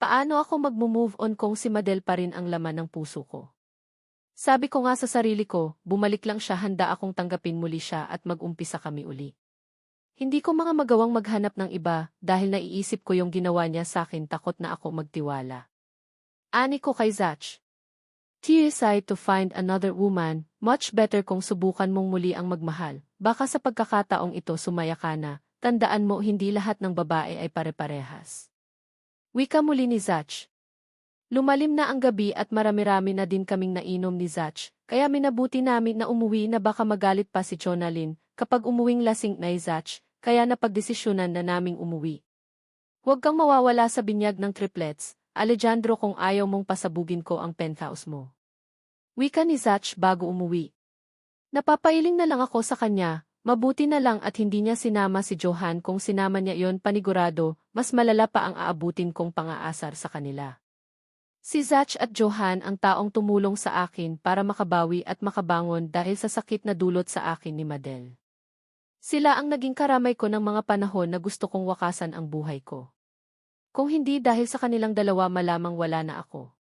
Paano ako mag-move on kung si Madel pa rin ang laman ng puso ko? Sabi ko nga sa sarili ko, bumalik lang siya handa akong tanggapin muli siya at mag-umpisa kami uli. Hindi ko mga magawang maghanap ng iba dahil naiisip ko yung ginawa niya sa akin takot na ako magtiwala. Ani ko kay Zach. Decide to find another woman, much better kung subukan mong muli ang magmahal. Baka sa pagkakataong ito sumaya ka na, tandaan mo hindi lahat ng babae ay pare-parehas. Wika muli ni Zach. Lumalim na ang gabi at marami-rami na din kaming nainom ni Zach, kaya minabuti namin na umuwi na baka magalit pa si Jonalyn kapag umuwing lasing na Zach, kaya napagdesisyonan na naming umuwi. Huwag kang mawawala sa binyag ng triplets, Alejandro, kung ayaw mong pasabugin ko ang penthouse mo. Wika ni Zach bago umuwi. Napapailing na lang ako sa kanya, mabuti na lang at hindi niya sinama si Johan. Kung sinama niya yon, panigurado, mas malala pa ang aabutin kong pang-aasar sa kanila. Si Zach at Johan ang taong tumulong sa akin para makabawi at makabangon dahil sa sakit na dulot sa akin ni Madel. Sila ang naging karamay ko ng mga panahon na gusto kong wakasan ang buhay ko. Kung hindi dahil sa kanilang dalawa, malamang wala na ako.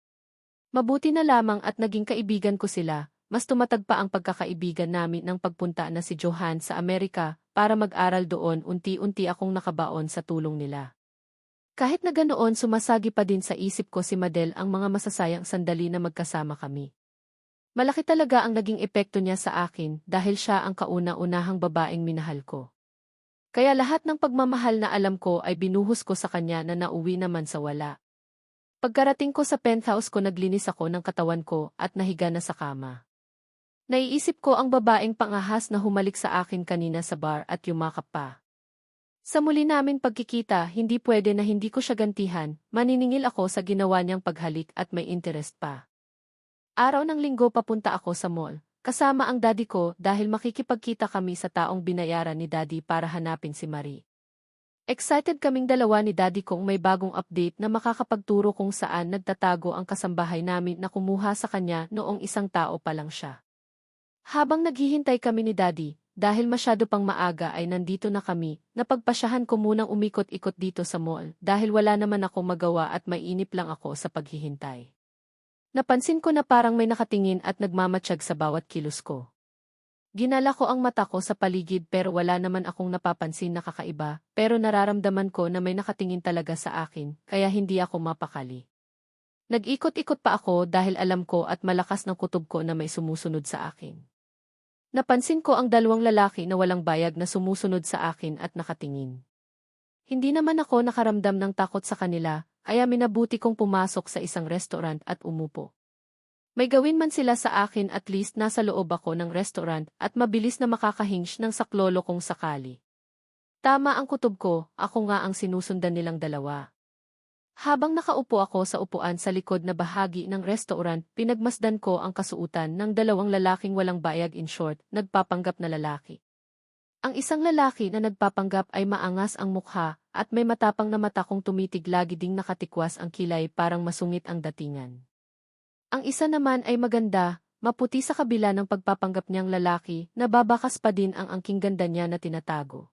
Mabuti na lamang at naging kaibigan ko sila, mas tumatag pa ang pagkakaibigan namin ng pagpunta na si Johan sa Amerika para mag-aral doon. Unti-unti akong nakabaon sa tulong nila. Kahit na ganoon, sumasagi pa din sa isip ko si Madel, ang mga masasayang sandali na magkasama kami. Malaki talaga ang naging epekto niya sa akin dahil siya ang kauna-unahang babaeng minahal ko. Kaya lahat ng pagmamahal na alam ko ay binuhos ko sa kanya na nauwi naman sa wala. Pagkarating ko sa penthouse ko, naglinis ako ng katawan ko at nahiga na sa kama. Naiisip ko ang babaeng pangahas na humalik sa akin kanina sa bar at yumakap pa. Sa muli namin pagkikita, hindi pwede na hindi ko siya gantihan, maniningil ako sa ginawa niyang paghalik at may interest pa. Araw ng Linggo papunta ako sa mall, kasama ang daddy ko dahil makikipagkita kami sa taong binayaran ni daddy para hanapin si Marie. Excited kaming dalawa ni daddy kung may bagong update na makakapagturo kung saan nagtatago ang kasambahay namin na kumuha sa kanya noong isang tao pa lang siya. Habang naghihintay kami ni daddy, dahil masyado pang maaga ay nandito na kami, napagpasyahan ko munang umikot-ikot dito sa mall dahil wala naman akong magawa at mainip lang ako sa paghihintay. Napansin ko na parang may nakatingin at nagmamatsyag sa bawat kilos ko. Ginala ko ang mata ko sa paligid pero wala naman akong napapansin na kakaiba, pero nararamdaman ko na may nakatingin talaga sa akin, kaya hindi ako mapakali. Nag-ikot-ikot pa ako dahil alam ko at malakas ng kutob ko na may sumusunod sa akin. Napansin ko ang dalawang lalaki na walang bayag na sumusunod sa akin at nakatingin. Hindi naman ako nakaramdam ng takot sa kanila, kaya minabuti kong pumasok sa isang restaurant at umupo. May gawin man sila sa akin, at least nasa loob ako ng restaurant at mabilis na makakahinge ng saklolo kung sakali. Tama ang kutob ko, ako nga ang sinusundan nilang dalawa. Habang nakaupo ako sa upuan sa likod na bahagi ng restaurant, pinagmasdan ko ang kasuutan ng dalawang lalaking walang bayag, in short, nagpapanggap na lalaki. Ang isang lalaki na nagpapanggap ay maangas ang mukha at may matapang na mata kung tumitig, lagi ding nakatikwas ang kilay, parang masungit ang datingan. Ang isa naman ay maganda, maputi sa kabila ng pagpapanggap niyang lalaki, nababakas pa din ang angking ganda niya na tinatago.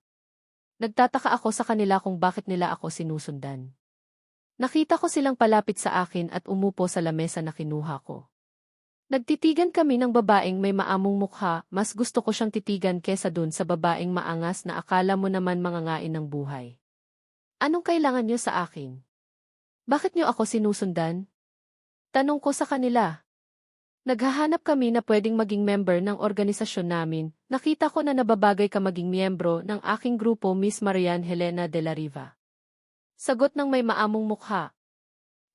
Nagtataka ako sa kanila kung bakit nila ako sinusundan. Nakita ko silang palapit sa akin at umupo sa lamesa na kinuha ko. Nagtitigan kami ng babaeng may maamong mukha, mas gusto ko siyang titigan kesa dun sa babaeng maangas na akala mo naman mangangain ng buhay. Anong kailangan niyo sa akin? Bakit niyo ako sinusundan? Tanong ko sa kanila. Naghahanap kami na pwedeng maging member ng organisasyon namin. Nakita ko na nababagay ka maging miyembro ng aking grupo, Miss Marian Helena de la Riva. Sagot ng may maamong mukha.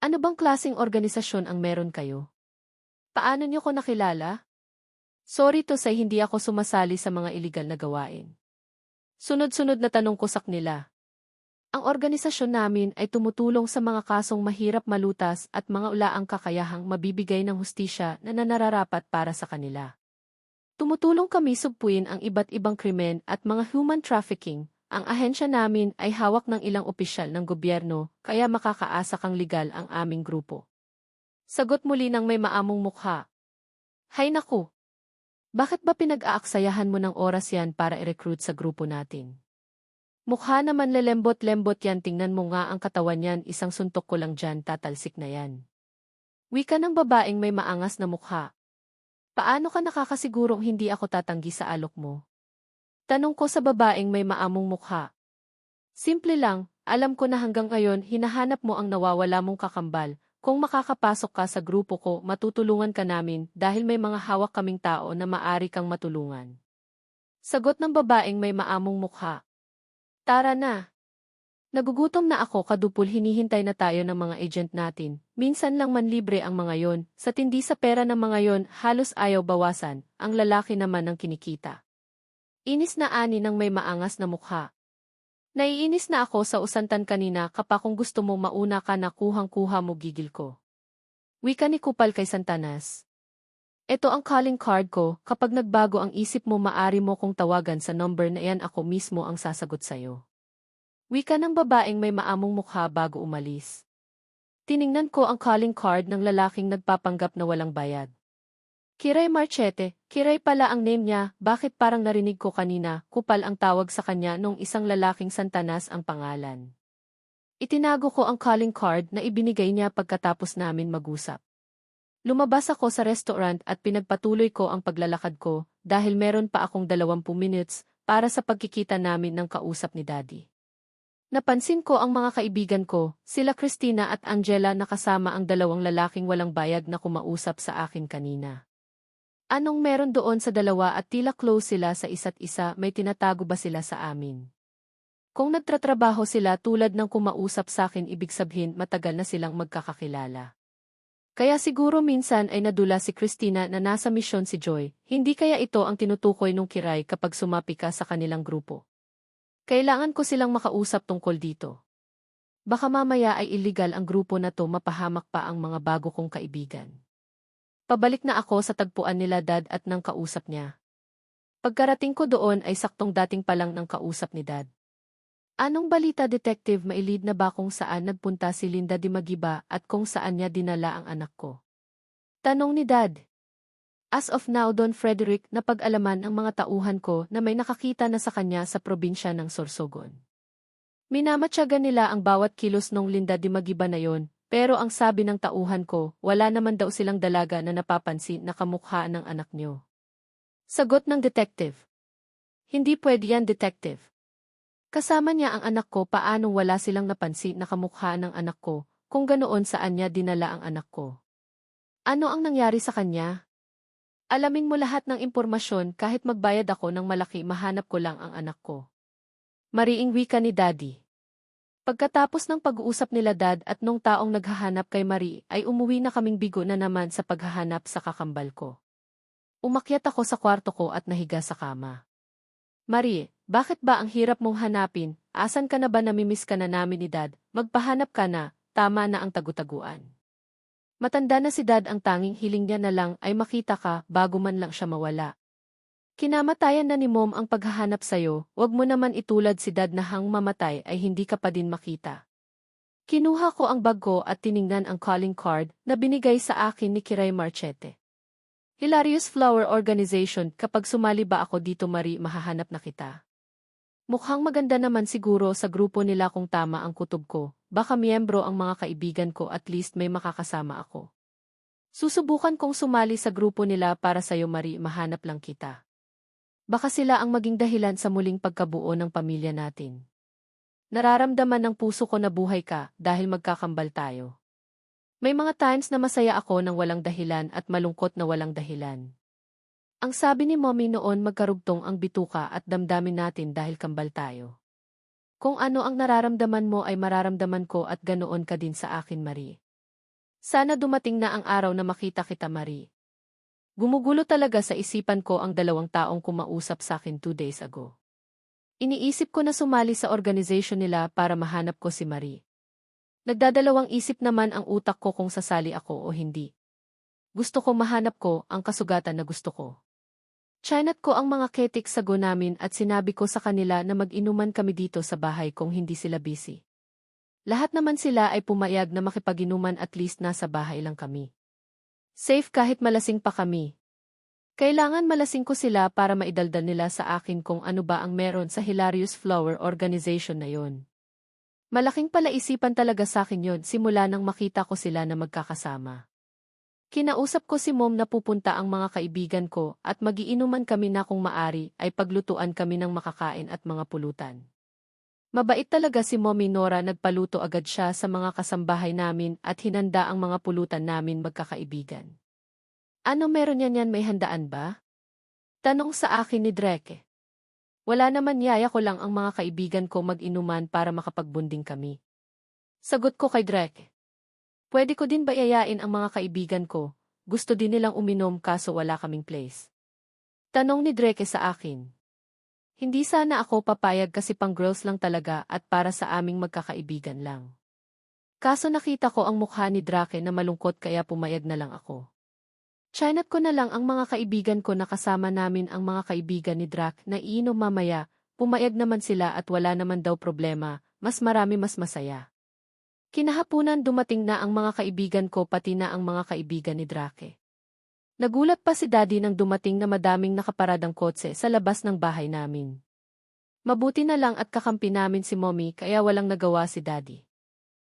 Ano bang klaseng organisasyon ang meron kayo? Paano niyo ko nakilala? Sorry to say, hindi ako sumasali sa mga iligal na gawain. Sunod-sunod na tanong ko sa kanila. Ang organisasyon namin ay tumutulong sa mga kasong mahirap malutas at mga ulaang kakayahang mabibigay ng hustisya na nararapat para sa kanila. Tumutulong kami sugpuin ang iba't ibang krimen at mga human trafficking. Ang ahensya namin ay hawak ng ilang opisyal ng gobyerno, kaya makakaasa kang legal ang aming grupo. Sagot muli ng may maamong mukha. Hay naku! Bakit ba pinag-aaksayahan mo ng oras yan para i-recruit sa grupo natin? Mukha naman lelembot-lembot yan, tingnan mo nga ang katawan yan, isang suntok ko lang dyan, tatalsik na yan. Wika ng babaeng may maangas na mukha. Paano ka nakakasigurong hindi ako tatanggi sa alok mo? Tanong ko sa babaeng may maamong mukha. Simple lang, alam ko na hanggang ngayon hinahanap mo ang nawawala mong kakambal. Kung makakapasok ka sa grupo ko, matutulungan ka namin dahil may mga hawak kaming tao na maari kang matulungan. Sagot ng babaeng may maamong mukha. Tara na. Nagugutom na ako, kadupol hinihintay na tayo ng mga agent natin. Minsan lang man libre ang mga yon. Sa tindi sa pera ng mga yon, halos ayaw bawasan. Ang lalaki naman ang kinikita. Inis na ani ng may maangas na mukha. Naiinis na ako sa usantan kanina kapag kung gusto mo mauna ka na kuhang-kuha mo gigil ko. Wika ni Kupal kay Santanas. Ito ang calling card ko, kapag nagbago ang isip mo maari mo kong tawagan sa number na yan ako mismo ang sasagot sa'yo. Wika ng babaeng may maamong mukha bago umalis. Tiningnan ko ang calling card ng lalaking nagpapanggap na walang bayad. Kiray Marchete, Kiray pala ang name niya, bakit parang narinig ko kanina, Kupal ang tawag sa kanya nung isang lalaking Santanas ang pangalan. Itinago ko ang calling card na ibinigay niya pagkatapos namin mag-usap. Lumabas ako sa restaurant at pinagpatuloy ko ang paglalakad ko dahil meron pa akong 20 minutes para sa pagkikita namin ng kausap ni Daddy. Napansin ko ang mga kaibigan ko, sila Christina at Angela na kasama ang dalawang lalaking walang bayad na kumausap sa akin kanina. Anong meron doon sa dalawa at tila close sila sa isa't isa, may tinatago ba sila sa amin? Kung nagtatrabaho sila tulad ng kumausap sa akin ibig sabihin matagal na silang magkakakilala. Kaya siguro minsan ay nadula si Christina na nasa misyon si Joy, hindi kaya ito ang tinutukoy nung Kiray kapag sumapi ka sa kanilang grupo. Kailangan ko silang makausap tungkol dito. Baka mamaya ay illegal ang grupo na to mapahamak pa ang mga bago kong kaibigan. Pabalik na ako sa tagpuan nila Dad at ng kausap niya. Pagkarating ko doon ay saktong dating pa lang ng kausap ni Dad. Anong balita detective, mailid na ba kung saan nagpunta si Linda Di Magiba at kung saan niya dinala ang anak ko? Tanong ni Dad. As of now Don Frederick napag-alaman ang mga tauhan ko na may nakakita na sa kanya sa probinsya ng Sorsogon. Minamatyagan nila ang bawat kilos nung Linda Di Magiba na yon. Pero ang sabi ng tauhan ko, wala naman daw silang dalaga na napapansin na kamukha ng anak niyo. Sagot ng detective. Hindi pwede yan, detective. Kasama niya ang anak ko, paanong wala silang napansin na kamukha ng anak ko, kung ganoon saan niya dinala ang anak ko. Ano ang nangyari sa kanya? Alamin mo lahat ng impormasyon kahit magbayad ako ng malaki mahanap ko lang ang anak ko. Mariing wika ni Daddy. Pagkatapos ng pag-uusap nila Dad at nung taong naghahanap kay Marie ay umuwi na kaming bigo na naman sa paghahanap sa kakambal ko. Umakyat ako sa kwarto ko at nahiga sa kama. Marie, bakit ba ang hirap mong hanapin? Asan ka na ba, namimiss ka na namin ni Dad? Magpahanap ka na, tama na ang tagutaguan. Matanda na si Dad, ang tanging hiling niya na lang ay makita ka bago man lang siya mawala. Kinamatayan na ni Mom ang paghahanap sa'yo, wag mo naman itulad si Dad na hang mamatay ay hindi ka pa din makita. Kinuha ko ang bag ko at tiningnan ang calling card na binigay sa akin ni Kiray Marchete. Hilarious Flower Organization, kapag sumali ba ako dito Marie mahahanap na kita. Mukhang maganda naman siguro sa grupo nila kung tama ang kutob ko, baka miyembro ang mga kaibigan ko, at least may makakasama ako. Susubukan kong sumali sa grupo nila para sa'yo Marie, mahanap lang kita. Baka sila ang maging dahilan sa muling pagkabuo ng pamilya natin. Nararamdaman ng puso ko na buhay ka dahil magkakambal tayo. May mga times na masaya ako nang walang dahilan at malungkot na walang dahilan. Ang sabi ni Mommy noon, magkarugtong ang bituka at damdamin natin dahil kambal tayo. Kung ano ang nararamdaman mo ay mararamdaman ko at ganoon ka din sa akin Marie. Sana dumating na ang araw na makita kita Marie. Gumugulo talaga sa isipan ko ang dalawang taong kumausap sa akin 2 days ago. Iniisip ko na sumali sa organization nila para mahanap ko si Marie. Nagdadalawang isip naman ang utak ko kung sasali ako o hindi. Gusto ko mahanap ko ang kasugatan na gusto ko. Chinat ko ang mga ketik sa go namin at sinabi ko sa kanila na mag-inuman kami dito sa bahay kung hindi sila busy. Lahat naman sila ay pumayag na makipag-inuman, at least nasa bahay lang kami. Safe kahit malasing pa kami. Kailangan malasing ko sila para maidaldal nila sa akin kung ano ba ang meron sa Hilarious Flower Organization na yon. Malaking palaisipan talaga sa akin yon simula nang makita ko sila na magkakasama. Kinausap ko si Mom na pupunta ang mga kaibigan ko at magiinuman kami na kung maari ay paglutuan kami ng makakain at mga pulutan. Mabait talaga si Mommy Nora, nagpaluto agad siya sa mga kasambahay namin at hinanda ang mga pulutan namin magkakaibigan. Ano meron yan, may handaan ba? Tanong sa akin ni Dreke. Wala naman, yaya ko lang ang mga kaibigan ko mag-inuman para makapagbunding kami. Sagot ko kay Dreke. Pwede ko din ba yayain ang mga kaibigan ko? Gusto din nilang uminom kaso wala kaming place. Tanong ni Dreke sa akin. Hindi sana ako papayag kasi pang girls lang talaga at para sa aming magkakaibigan lang. Kaso nakita ko ang mukha ni Drake na malungkot kaya pumayag na lang ako. Chinat ko na lang ang mga kaibigan ko na kasama namin ang mga kaibigan ni Drake na iinom mamaya, pumayag naman sila at wala naman daw problema, mas marami mas masaya. Kinahapunan dumating na ang mga kaibigan ko pati na ang mga kaibigan ni Drake. Nagulat pa si Daddy nang dumating na madaming nakaparadang kotse sa labas ng bahay namin. Mabuti na lang at kakampi namin si Mommy kaya walang nagawa si Daddy.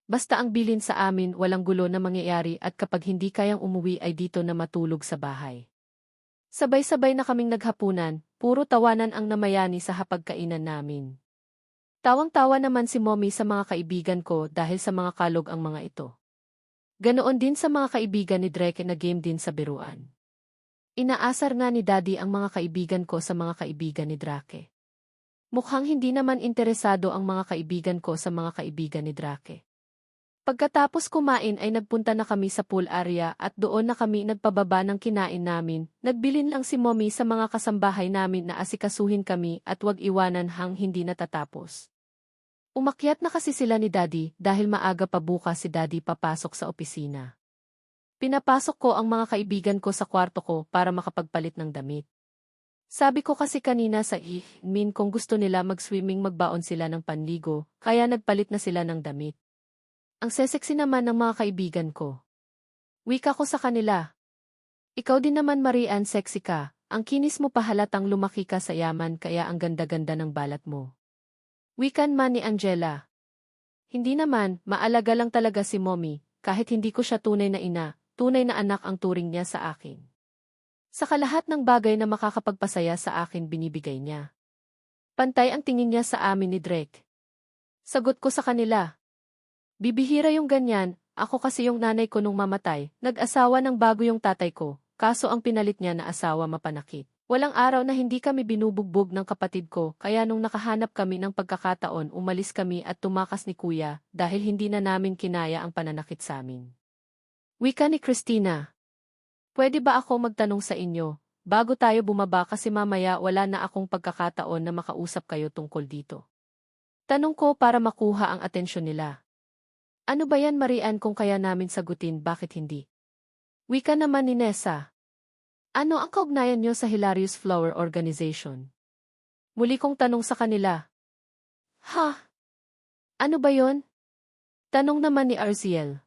Basta ang bilin sa amin walang gulo na mangyayari at kapag hindi kayang umuwi ay dito na matulog sa bahay. Sabay-sabay na kaming naghapunan, puro tawanan ang namayani sa hapagkainan namin. Tawang-tawa naman si Mommy sa mga kaibigan ko dahil sa mga kalog ang mga ito. Ganoon din sa mga kaibigan ni Drake na game din sa biruan. Inaasar nga ni Daddy ang mga kaibigan ko sa mga kaibigan ni Drake. Mukhang hindi naman interesado ang mga kaibigan ko sa mga kaibigan ni Drake. Pagkatapos kumain ay nagpunta na kami sa pool area at doon na kami nagpababa ng kinain namin. Nagbilin lang si Mommy sa mga kasambahay namin na asikasuhin kami at wag iwanan hang hindi natatapos. Umakyat na kasi sila ni Daddy dahil maaga pa bukas si Daddy papasok sa opisina. Pinapasok ko ang mga kaibigan ko sa kwarto ko para makapagpalit ng damit. Sabi ko kasi kanina sa Min kung gusto nila mag-swimming magbaon sila ng panligo, kaya nagpalit na sila ng damit. Ang sesexy naman ng mga kaibigan ko. Wika ko sa kanila. Ikaw din naman Marian sexy ka, ang kinis mo pa halatang lumaki ka sa yaman kaya ang ganda-ganda ng balat mo. Wikan man ni Angela. Hindi naman, maalaga lang talaga si Mommy, kahit hindi ko siya tunay na ina, tunay na anak ang turing niya sa akin. Sa kalahat ng bagay na makakapagpasaya sa akin binibigay niya. Pantay ang tingin niya sa amin ni Drake. Sagot ko sa kanila. Bibihira yung ganyan, ako kasi yung nanay ko nung mamatay, nag-asawa ng bago yung tatay ko, kaso ang pinalit niya na asawa mapanakit. Walang araw na hindi kami binubugbog ng kapatid ko kaya nung nakahanap kami ng pagkakataon umalis kami at tumakas ni Kuya dahil hindi na namin kinaya ang pananakit sa amin. Wika ni Christina. Pwede ba ako magtanong sa inyo, bago tayo bumaba kasi mamaya wala na akong pagkakataon na makausap kayo tungkol dito. Tanong ko para makuha ang atensyon nila. Ano ba yan Marian kung kaya namin sagutin bakit hindi? Wika naman ni Nessa. Ano ang kaugnayan niyo sa Hilarious Flower Organization? Muli kong tanong sa kanila. Ha? Ano ba yon? Tanong naman ni Arziel.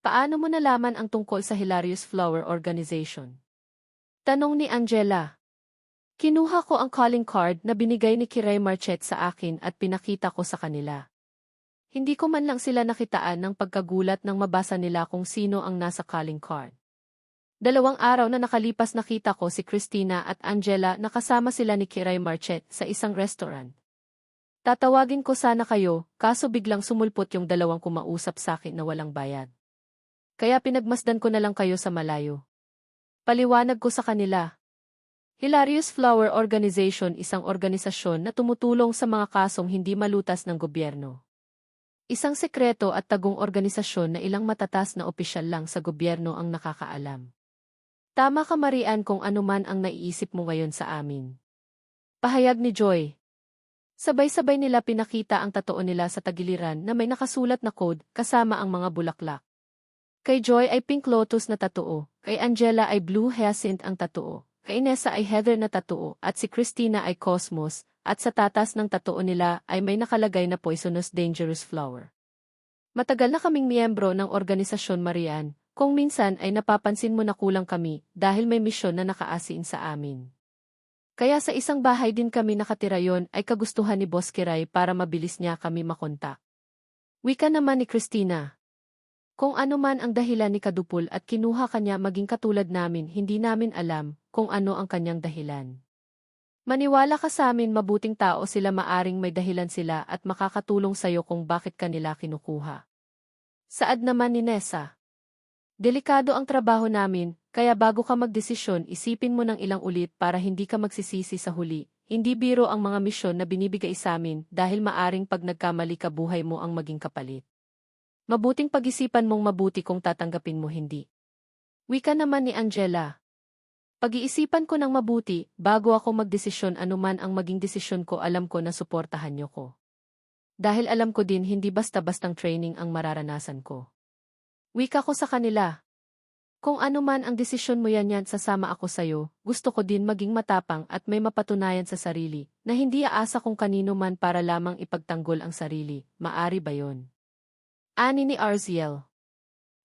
Paano mo nalaman ang tungkol sa Hilarious Flower Organization? Tanong ni Angela. Kinuha ko ang calling card na binigay ni Kiray Marchet sa akin at pinakita ko sa kanila. Hindi ko man lang sila nakitaan ng pagkagulat nang mabasa nila kung sino ang nasa calling card. 2 araw na nakalipas nakita ko si Christina at Angela na kasama sila ni Kiray Marchet sa isang restaurant. Tatawagin ko sana kayo, kaso biglang sumulpot yung dalawang kumausap sa akin na walang bayad. Kaya pinagmasdan ko na lang kayo sa malayo. Paliwanag ko sa kanila. Hilarious Flower Organization isang organisasyon na tumutulong sa mga kasong hindi malutas ng gobyerno. Isang sekreto at tagong organisasyon na ilang matatas na opisyal lang sa gobyerno ang nakakaalam. Tama ka Marian kung ano man ang naiisip mo ngayon sa amin. Pahayag ni Joy. Sabay-sabay nila pinakita ang tattoo nila sa tagiliran na may nakasulat na code kasama ang mga bulaklak. Kay Joy ay pink lotus na tattoo, kay Angela ay blue hyacinth ang tattoo, kay Nessa ay heather na tattoo at si Christina ay cosmos, at sa tatas ng tattoo nila ay may nakalagay na poisonous dangerous flower. Matagal na kaming miyembro ng organisasyon Marian. Kung minsan ay napapansin mo na kulang kami dahil may misyon na nakaasin sa amin. Kaya sa isang bahay din kami nakatira yon ay kagustuhan ni Boss Kiray para mabilis niya kami makontak. Wika naman ni Christina. Kung ano man ang dahilan ni Kadupol at kinuha kanya maging katulad namin hindi namin alam kung ano ang kanyang dahilan. Maniwala ka sa amin mabuting tao sila maaring may dahilan sila at makakatulong sayo kung bakit kanila kinukuha. Saad naman ni Nessa. Delikado ang trabaho namin, kaya bago ka magdesisyon isipin mo ng ilang ulit para hindi ka magsisisi sa huli. Hindi biro ang mga misyon na binibigay sa amin dahil maaring pag nagkamali ka buhay mo ang maging kapalit. Mabuting pag-isipan mong mabuti kung tatanggapin mo hindi. Wika naman ni Angela. Pag-iisipan ko ng mabuti, bago ako magdesisyon anuman ang maging desisyon ko alam ko na suportahan niyo ko. Dahil alam ko din hindi basta-bastang training ang mararanasan ko. Wika ko sa kanila. Kung ano man ang desisyon mo yan sasama ako sa'yo, gusto ko din maging matapang at may mapatunayan sa sarili, na hindi aasa kung kanino man para lamang ipagtanggol ang sarili, maari ba yon? Ani ni Arziel.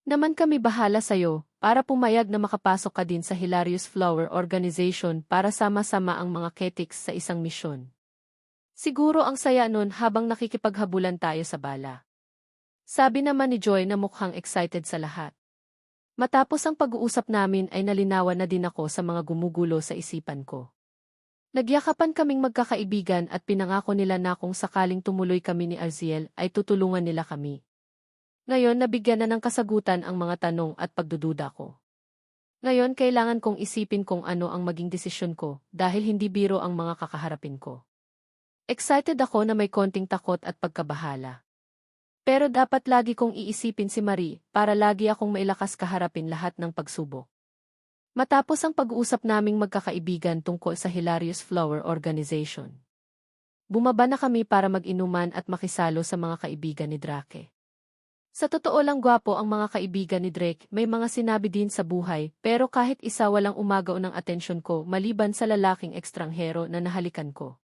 Naman kami bahala sa'yo, para pumayag na makapasok ka din sa Hilarious Flower Organization para sama-sama ang mga Ketiks sa isang misyon. Siguro ang saya nun habang nakikipaghabulan tayo sa bala. Sabi naman ni Joy na mukhang excited sa lahat. Matapos ang pag-uusap namin ay nalinawan na din ako sa mga gumugulo sa isipan ko. Nagyakapan kaming magkakaibigan at pinangako nila na kung sakaling tumuloy kami ni Arziel ay tutulungan nila kami. Ngayon nabigyan na ng kasagutan ang mga tanong at pagdududa ko. Ngayon kailangan kong isipin kung ano ang maging desisyon ko dahil hindi biro ang mga kakaharapin ko. Excited ako na may konting takot at pagkabahala. Pero dapat lagi kong iisipin si Marie para lagi akong mailakas kaharapin lahat ng pagsubok. Matapos ang pag-uusap naming magkakaibigan tungkol sa Hilarious Flower Organization. Bumaba na kami para mag-inuman at makisalo sa mga kaibigan ni Drake. Sa totoo lang gwapo ang mga kaibigan ni Drake, may mga sinabi din sa buhay, pero kahit isa walang umagaw ng atensyon ko maliban sa lalaking ekstranghero na nahalikan ko.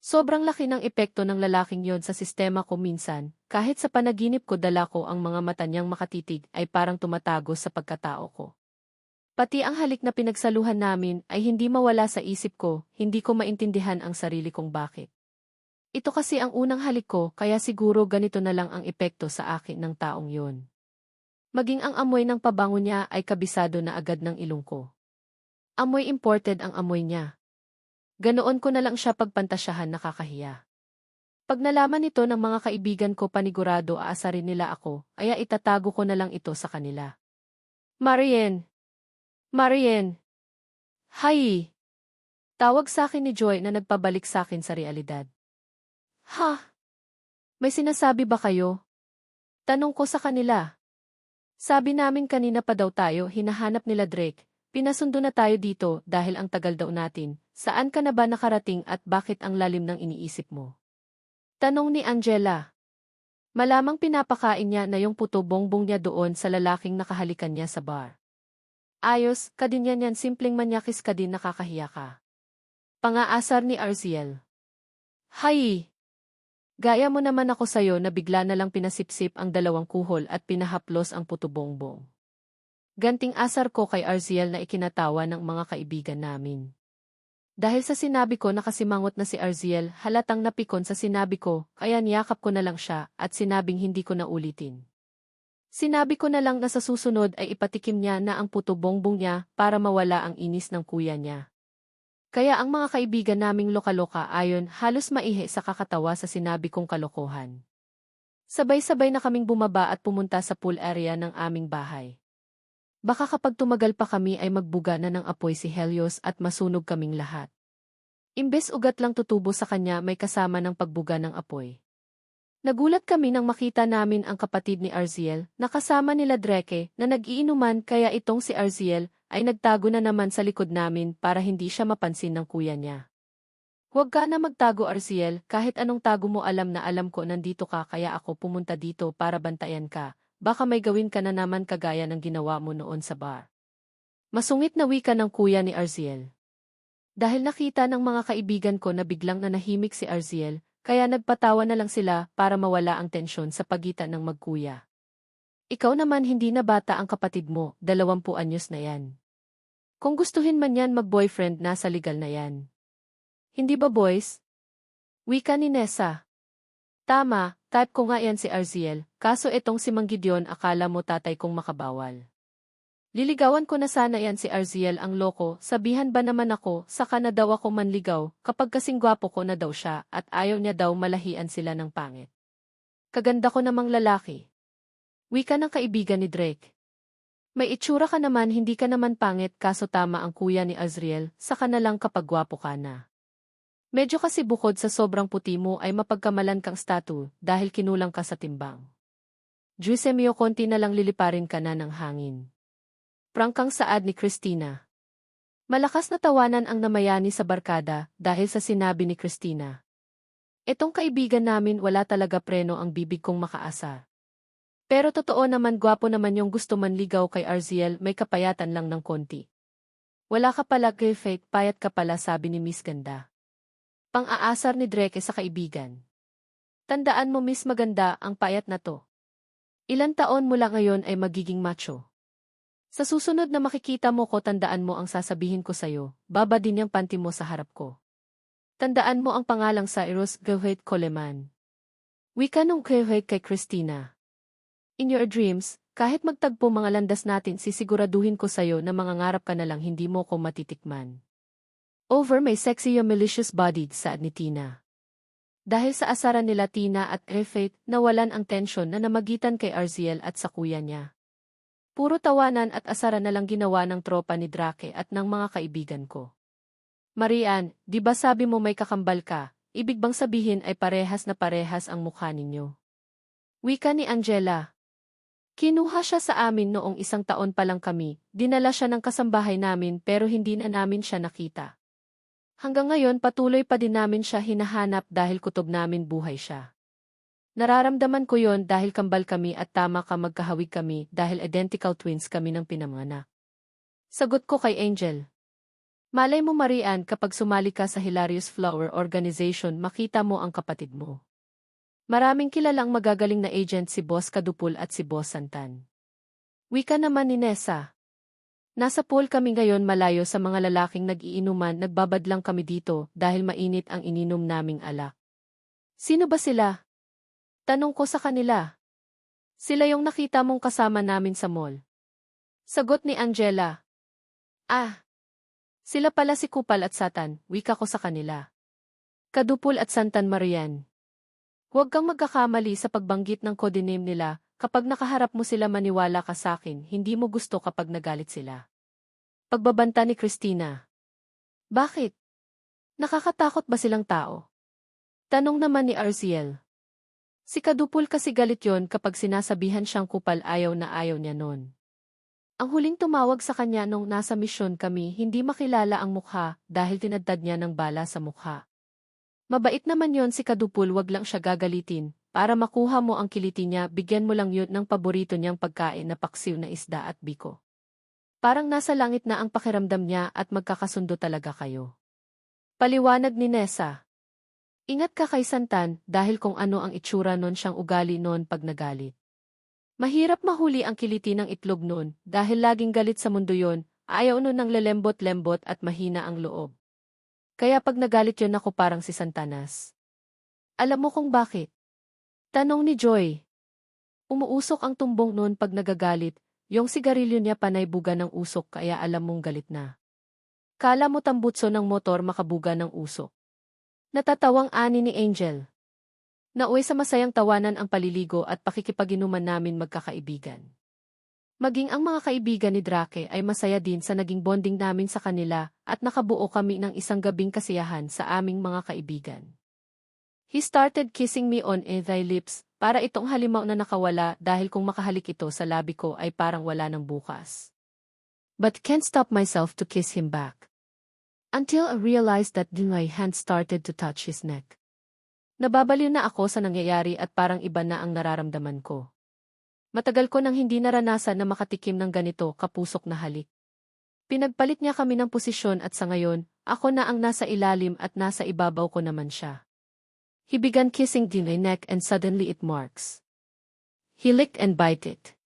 Sobrang laki ng epekto ng lalaking yon sa sistema ko minsan, kahit sa panaginip ko dala ko ang mga mata niyang makatitig ay parang tumatago sa pagkatao ko. Pati ang halik na pinagsaluhan namin ay hindi mawala sa isip ko, hindi ko maintindihan ang sarili kong bakit. Ito kasi ang unang halik ko kaya siguro ganito na lang ang epekto sa akin ng taong yon. Maging ang amoy ng pabango niya ay kabisado na agad ng ilong ko. Amoy imported ang amoy niya. Ganoon ko na lang siya pagpantasyahan nakakahiya. Pag nalaman nito ng mga kaibigan ko panigurado aasarin nila ako, kaya itatago ko na lang ito sa kanila. Marian! Marian! Hi! Tawag sa akin ni Joy na nagpabalik sa akin sa realidad. Ha? May sinasabi ba kayo? Tanong ko sa kanila. Sabi namin kanina pa daw tayo hinahanap nila Drake. Pinasundo na tayo dito dahil ang tagal daw natin. Saan ka na ba nakarating at bakit ang lalim ng iniisip mo? Tanong ni Angela. Malamang pinapakain niya na yung puto bongbong niya doon sa lalaking nakahalikan niya sa bar. Ayos, ka din yan simpleng manyakis ka din nakakahiya ka. Pangaasar ni Arziel. Hay! Gaya mo naman ako sayo na bigla na lang pinasipsip ang dalawang kuhol at pinahaplos ang puto bongbong. Ganting asar ko kay Arziel na ikinatawa ng mga kaibigan namin. Dahil sa sinabi ko nakasimangot na si Arziel, halatang napikon sa sinabi ko, kaya niyakap ko na lang siya at sinabing hindi ko na ulitin. Sinabi ko na lang na sa susunod ay ipatikim niya na ang puto bongbong niya para mawala ang inis ng kuya niya. Kaya ang mga kaibigan naming lokaloka ayon halos maihi sa kakatawa sa sinabi kong kalokohan. Sabay-sabay na kaming bumaba at pumunta sa pool area ng aming bahay. Baka kapag tumagal pa kami ay magbuga na ng apoy si Helios at masunog kaming lahat. Imbes ugat lang tutubo sa kanya may kasama ng pagbuga ng apoy. Nagulat kami nang makita namin ang kapatid ni Arziel na kasama nila Drake na nag-iinuman kaya itong si Arziel ay nagtago na naman sa likod namin para hindi siya mapansin ng kuya niya. Huwag ka na magtago Arziel, kahit anong tago mo alam na alam ko nandito ka kaya ako pumunta dito para bantayan ka. Baka may gawin ka na naman kagaya ng ginawa mo noon sa bar. Masungit na wika ng kuya ni Arziel. Dahil nakita ng mga kaibigan ko na biglang nanahimik si Arziel, kaya nagpatawa na lang sila para mawala ang tensyon sa pagitan ng magkuya. Ikaw naman hindi na bata ang kapatid mo, 20 anyos na yan. Kung gustuhin man yan mag-boyfriend nasa legal na yan. Hindi ba boys? Wika ni Nessa. Tama, type ko nga yan si Arziel, kaso etong si Mang Gideon akala mo tatay kong makabawal. Liligawan ko na sana yan si Arziel ang loko, sabihan ba naman ako, saka na daw ako manligaw, kapag kasing gwapo ko na daw siya at ayaw niya daw malahian sila ng pangit. Kaganda ko namang lalaki. Wika ng kaibigan ni Drake. May itsura ka naman hindi ka naman pangit kaso tama ang kuya ni Arziel, saka na lang kapag gwapo ka na. Medyo kasi bukod sa sobrang puti mo ay mapagkamalan kang statue dahil kinulang ka sa timbang. Giusemio konti na lang liliparin ka na ng hangin. Prangkang saad ni Christina. Malakas na tawanan ang namayani sa barkada dahil sa sinabi ni Christina. Etong kaibigan namin wala talaga preno ang bibig kong makaasa. Pero totoo naman gwapo naman yung gusto manligaw kay Arziel, may kapayatan lang ng konti. Wala ka pala kay fake, payat ka pala, sabi ni Miss Ganda. Pang-aasar ni Drake sa kaibigan. Tandaan mo Miss Maganda, ang payat na to. Ilan taon mula ngayon ay magiging macho. Sa susunod na makikita mo ko, tandaan mo ang sasabihin ko sa'yo, baba din yung panty mo sa harap ko. Tandaan mo ang pangalang Cyrus Gawait Coleman. Wika nung Gawait kay Christina. In your dreams, kahit magtagpo mga landas natin, sisiguraduhin ko sa'yo na mangangarap ka na lang, hindi mo ko matitikman. Over may sexy yung malicious body, saad ni Tina. Dahil sa asaran nila Tina at Gawait, nawalan ang tensyon na namagitan kay Arziel at sa kuya niya. Puro tawanan at asaran na lang ginawa ng tropa ni Drake at ng mga kaibigan ko. Marian, di ba sabi mo may kakambal ka, ibig bang sabihin ay parehas na parehas ang mukha ninyo? Wika ni Angela. Kinuha siya sa amin noong 1 taon pa lang kami, dinala siya ng kasambahay namin pero hindi na namin siya nakita. Hanggang ngayon patuloy pa din namin siya hinahanap dahil kutob namin buhay siya. Nararamdaman ko yon dahil kambal kami at tama ka, magkahawig kami dahil identical twins kami ng pinanganak. Sagot ko kay Angel. Malay mo Marian, kapag sumali ka sa Hilarious Flower Organization makita mo ang kapatid mo. Maraming kilalang magagaling na agent si Boss Kadupul at si Boss Santan. Wika naman ni Nessa. Nasa pool kami ngayon, malayo sa mga lalaking nag-iinuman, nagbabad lang kami dito dahil mainit ang ininom naming alak. Sino ba sila? Tanong ko sa kanila. Sila yung nakita mong kasama namin sa mall. Sagot ni Angela. Ah, sila pala si Kupal at Satan, wika ko sa kanila. Kadupul at Santan Marian. Huwag kang magkakamali sa pagbanggit ng codename nila, kapag nakaharap mo sila maniwala ka sa akin, hindi mo gusto kapag nagalit sila. Pagbabanta ni Christina. Bakit? Nakakatakot ba silang tao? Tanong naman ni Arziel. Si Kadupul kasi galit yon kapag sinasabihan siyang kupal, ayaw na ayaw niya nun. Ang huling tumawag sa kanya nung nasa misyon kami, hindi makilala ang mukha dahil tinadtad niya ng bala sa mukha. Mabait naman yon si Kadupul, wag lang siya gagalitin. Para makuha mo ang kiliti niya, bigyan mo lang yun ng paborito niyang pagkain na paksiw na isda at biko. Parang nasa langit na ang pakiramdam niya at magkakasundo talaga kayo. Paliwanag ni Nessa. Ingat ka kay Santan dahil kung ano ang itsura nun siyang ugali noon pag nagalit. Mahirap mahuli ang kiliti ng itlog noon dahil laging galit sa mundo yon, ayaw nun ng lelembot-lembot at mahina ang loob. Kaya pag nagalit yon ako parang si Santanas. Alam mo kung bakit? Tanong ni Joy. Umuusok ang tumbong noon pag nagagalit, yung sigarilyo niya panay buga ng usok kaya alam mong galit na. Kala mo tambutso ng motor makabuga ng usok. Natatawang ani ni Angel. Nauwi sa masayang tawanan ang paliligo at pakikipaginuman namin magkakaibigan. Maging ang mga kaibigan ni Drake ay masaya din sa naging bonding namin sa kanila at nakabuo kami ng isang gabing kasiyahan sa aming mga kaibigan. He started kissing me on thy lips, para itong halimaw na nakawala dahil kung makahalik ito sa labi ko ay parang wala ng bukas. But can't stop myself to kiss him back. Until I realized that my hand started to touch his neck. Nababaliw na ako sa nangyayari at parang iba na ang nararamdaman ko. Matagal ko nang hindi naranasan na makatikim ng ganito kapusok na halik. Pinagpalit niya kami ng posisyon at sa ngayon, ako na ang nasa ilalim at nasa ibabaw ko naman siya. He began kissing my neck and suddenly it marks. He licked and bite it.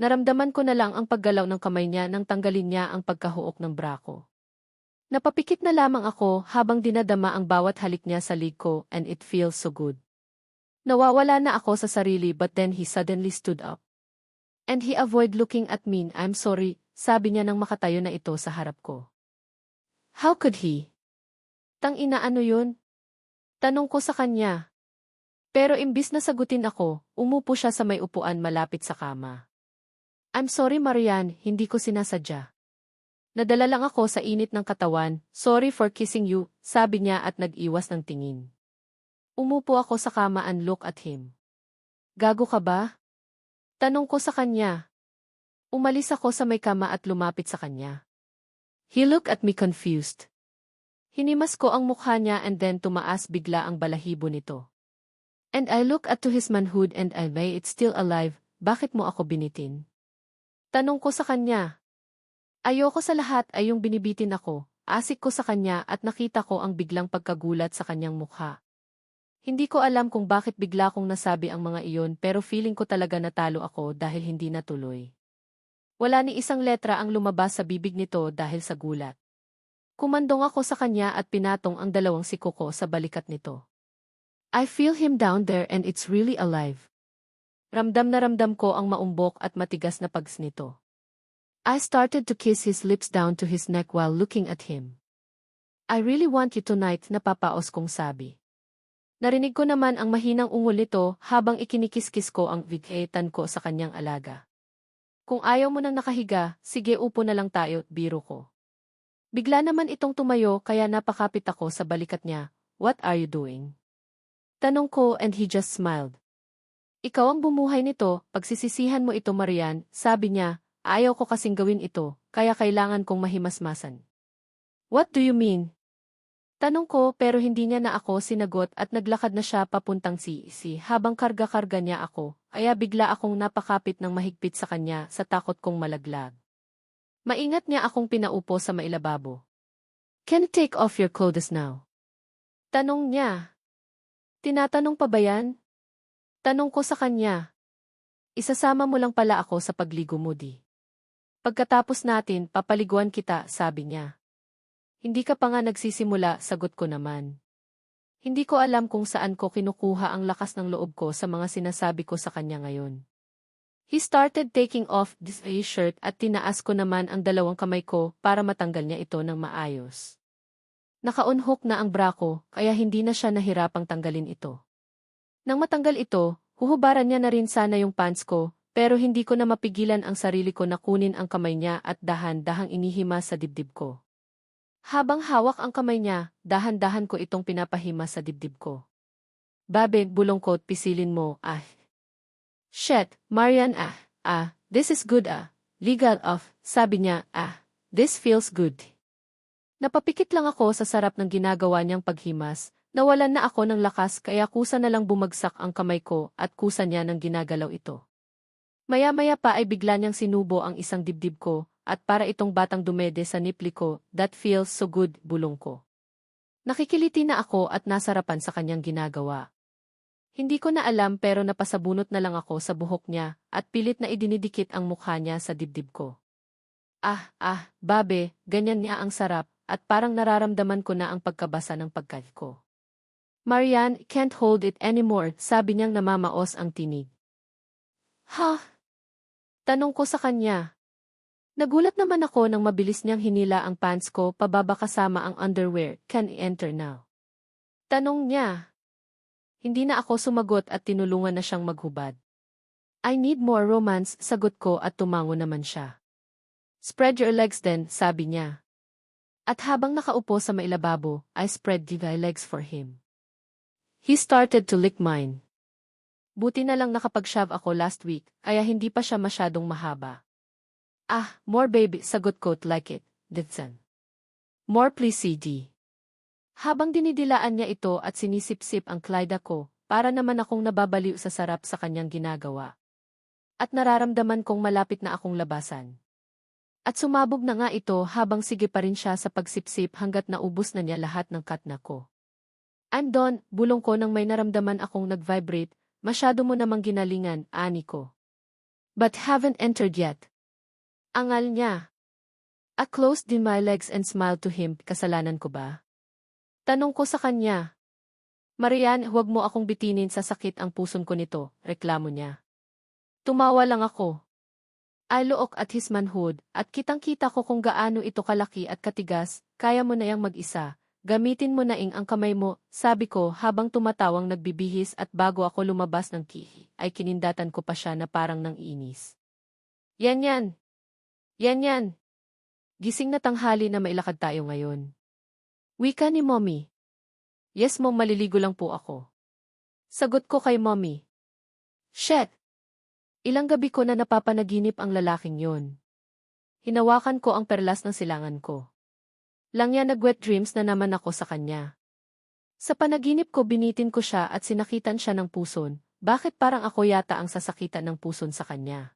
Naramdaman ko na lang ang paggalaw ng kamay niya nang tanggalin niya ang pagkahuok ng bra ko. Napapikit na lamang ako habang dinadama ang bawat halik niya sa lig ko and it feels so good. Nawawala na ako sa sarili but then he suddenly stood up. And he avoided looking at me. I'm sorry, sabi niya nang makatayo na ito sa harap ko. How could he? Tang-ina, ano yun? Tanong ko sa kanya. Pero imbis na sagutin ako, umupo siya sa may upuan malapit sa kama. I'm sorry Marian, hindi ko sinasadya. Nadala lang ako sa init ng katawan, sorry for kissing you, sabi niya at nag-iwas ng tingin. Umupo ako sa kama and look at him. Gago ka ba? Tanong ko sa kanya. Umalis ako sa may kama at lumapit sa kanya. He looked at me confused. Hinimas ko ang mukha niya and then tumaas bigla ang balahibo nito. And I look at to his manhood and I may it's still alive, bakit mo ako binitin? Tanong ko sa kanya. Ayoko sa lahat ay yung binibitin ako, asik ko sa kanya at nakita ko ang biglang pagkagulat sa kanyang mukha. Hindi ko alam kung bakit bigla kong nasabi ang mga iyon pero feeling ko talaga natalo ako dahil hindi natuloy. Wala ni isang letra ang lumabas sa bibig nito dahil sa gulat. Kumandong ako sa kanya at pinatong ang dalawang siko ko sa balikat nito. I feel him down there and it's really alive. Ramdam na ramdam ko ang maumbok at matigas na pags nito. I started to kiss his lips down to his neck while looking at him. I really want you tonight, napapaos kong sabi. Narinig ko naman ang mahinang ungol nito habang ikinikiskis ko ang bighetan ko sa kanyang alaga. Kung ayaw mo nang nakahiga, sige upo na lang tayo, biro ko. Bigla naman itong tumayo kaya napakapit ako sa balikat niya. What are you doing? Tanong ko and he just smiled. Ikaw ang bumuhay nito, pagsisisihan mo ito Marian, sabi niya, ayaw ko kasing gawin ito, kaya kailangan kong mahimasmasan. What do you mean? Tanong ko pero hindi niya na ako sinagot at naglakad na siya papuntang si habang karga-karga niya ako, kaya bigla akong napakapit ng mahigpit sa kanya sa takot kong malaglag. Maingat niya akong pinaupo sa mailababo. Can you take off your clothes now? Tanong niya. Tinatanong pa ba yan? Tanong ko sa kanya. Isasama mo lang pala ako sa pagligo mo di. Pagkatapos natin, papaliguan kita, sabi niya. Hindi ka pa nga nagsisimula, sagot ko naman. Hindi ko alam kung saan ko kinukuha ang lakas ng loob ko sa mga sinasabi ko sa kanya ngayon. He started taking off this shirt at tinaas ko naman ang dalawang kamay ko para matanggal niya ito ng maayos. Nakaunhook na ang bra ko, kaya hindi na siya nahirapang tanggalin ito. Nang matanggal ito, huhubaran niya na rin sana yung pants ko, pero hindi ko na mapigilan ang sarili ko na kunin ang kamay niya at dahan-dahang inihimas sa dibdib ko. Habang hawak ang kamay niya, dahan-dahan ko itong pinapahima sa dibdib ko. Babe, bulongkot, pisilin mo, Shit, Marian, this is good, legal off, sabi niya, this feels good. Napapikit lang ako sa sarap ng ginagawa niyang paghimas, nawalan na ako ng lakas kaya kusa na lang bumagsak ang kamay ko at kusa niya nang ginagalaw ito. Maya-maya pa ay bigla niyang sinubo ang isang dibdib ko, at para itong batang dumede sa nipli ko, that feels so good, bulong ko. Nakikiliti na ako at nasarapan sa kanyang ginagawa. Hindi ko na alam pero napasabunot na lang ako sa buhok niya at pilit na idinidikit ang mukha niya sa dibdib ko. Babe, ganyan niya ang sarap at parang nararamdaman ko na ang pagkabasa ng pagkain ko. Marian, can't hold it anymore, sabi niyang namamaos ang tinig. Ha? Tanong ko sa kanya. Nagulat naman ako nang mabilis niyang hinila ang pants ko pababa kasama ang underwear. Can I enter now? Tanong niya. Hindi na ako sumagot at tinulungan na siyang maghubad. I need more romance, sagot ko at tumango naman siya. Spread your legs then, sabi niya. At habang nakaupo sa mailababo, I spread my legs for him. He started to lick mine. Buti na lang nakapag-shave ako last week, kaya hindi pa siya masyadong mahaba. More baby, sagot ko like it, Ditsan. More please CD. Habang dinidilaan niya ito at sinisip-sip ang Clyda ko, para naman akong nababaliw sa sarap sa kanyang ginagawa. At nararamdaman kong malapit na akong labasan. At sumabog na nga ito habang sige pa rin siya sa pagsipsip hanggat naubos na niya lahat ng katna ko. I'm done, bulong ko nang may naramdaman akong nag-vibrate, masyado mo namang ginalingan, ani ko. But haven't entered yet. Angal niya. I closed in my legs and smiled to him, kasalanan ko ba? Tanong ko sa kanya. Marian, huwag mo akong bitinin sa sakit ang puson ko nito, reklamo niya. Tumawa lang ako. I look at his manhood, at kitang-kita ko kung gaano ito kalaki at katigas, kaya mo na yang mag-isa. Gamitin mo na ang kamay mo, sabi ko habang tumatawang nagbibihis at bago ako lumabas ng kihi, ay kinindatan ko pa siya na parang nang inis. Yan. Gising na tanghali na mailakad tayo ngayon. Wika ni Mommy. Yes mom, maliligo lang po ako. Sagot ko kay Mommy. Shit! Ilang gabi ko na napapanaginip ang lalaking yon. Hinawakan ko ang perlas ng silangan ko. Lang yan nag-wet dreams na naman ako sa kanya. Sa panaginip ko binitin ko siya at sinakitan siya ng puson. Bakit parang ako yata ang sasakitan ng puson sa kanya?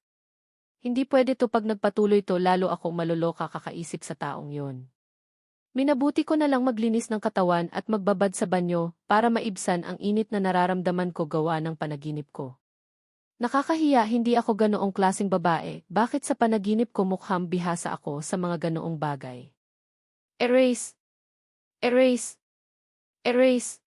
Hindi pwede to pag nagpatuloy to lalo akong maloloka kakaisip sa taong yon. Minabuti ko na lang maglinis ng katawan at magbabad sa banyo para maibsan ang init na nararamdaman ko gawa ng panaginip ko. Nakakahiya hindi ako ganoong klaseng babae, bakit sa panaginip ko mukhang bihasa ako sa mga ganoong bagay? Erase! Erase! Erase!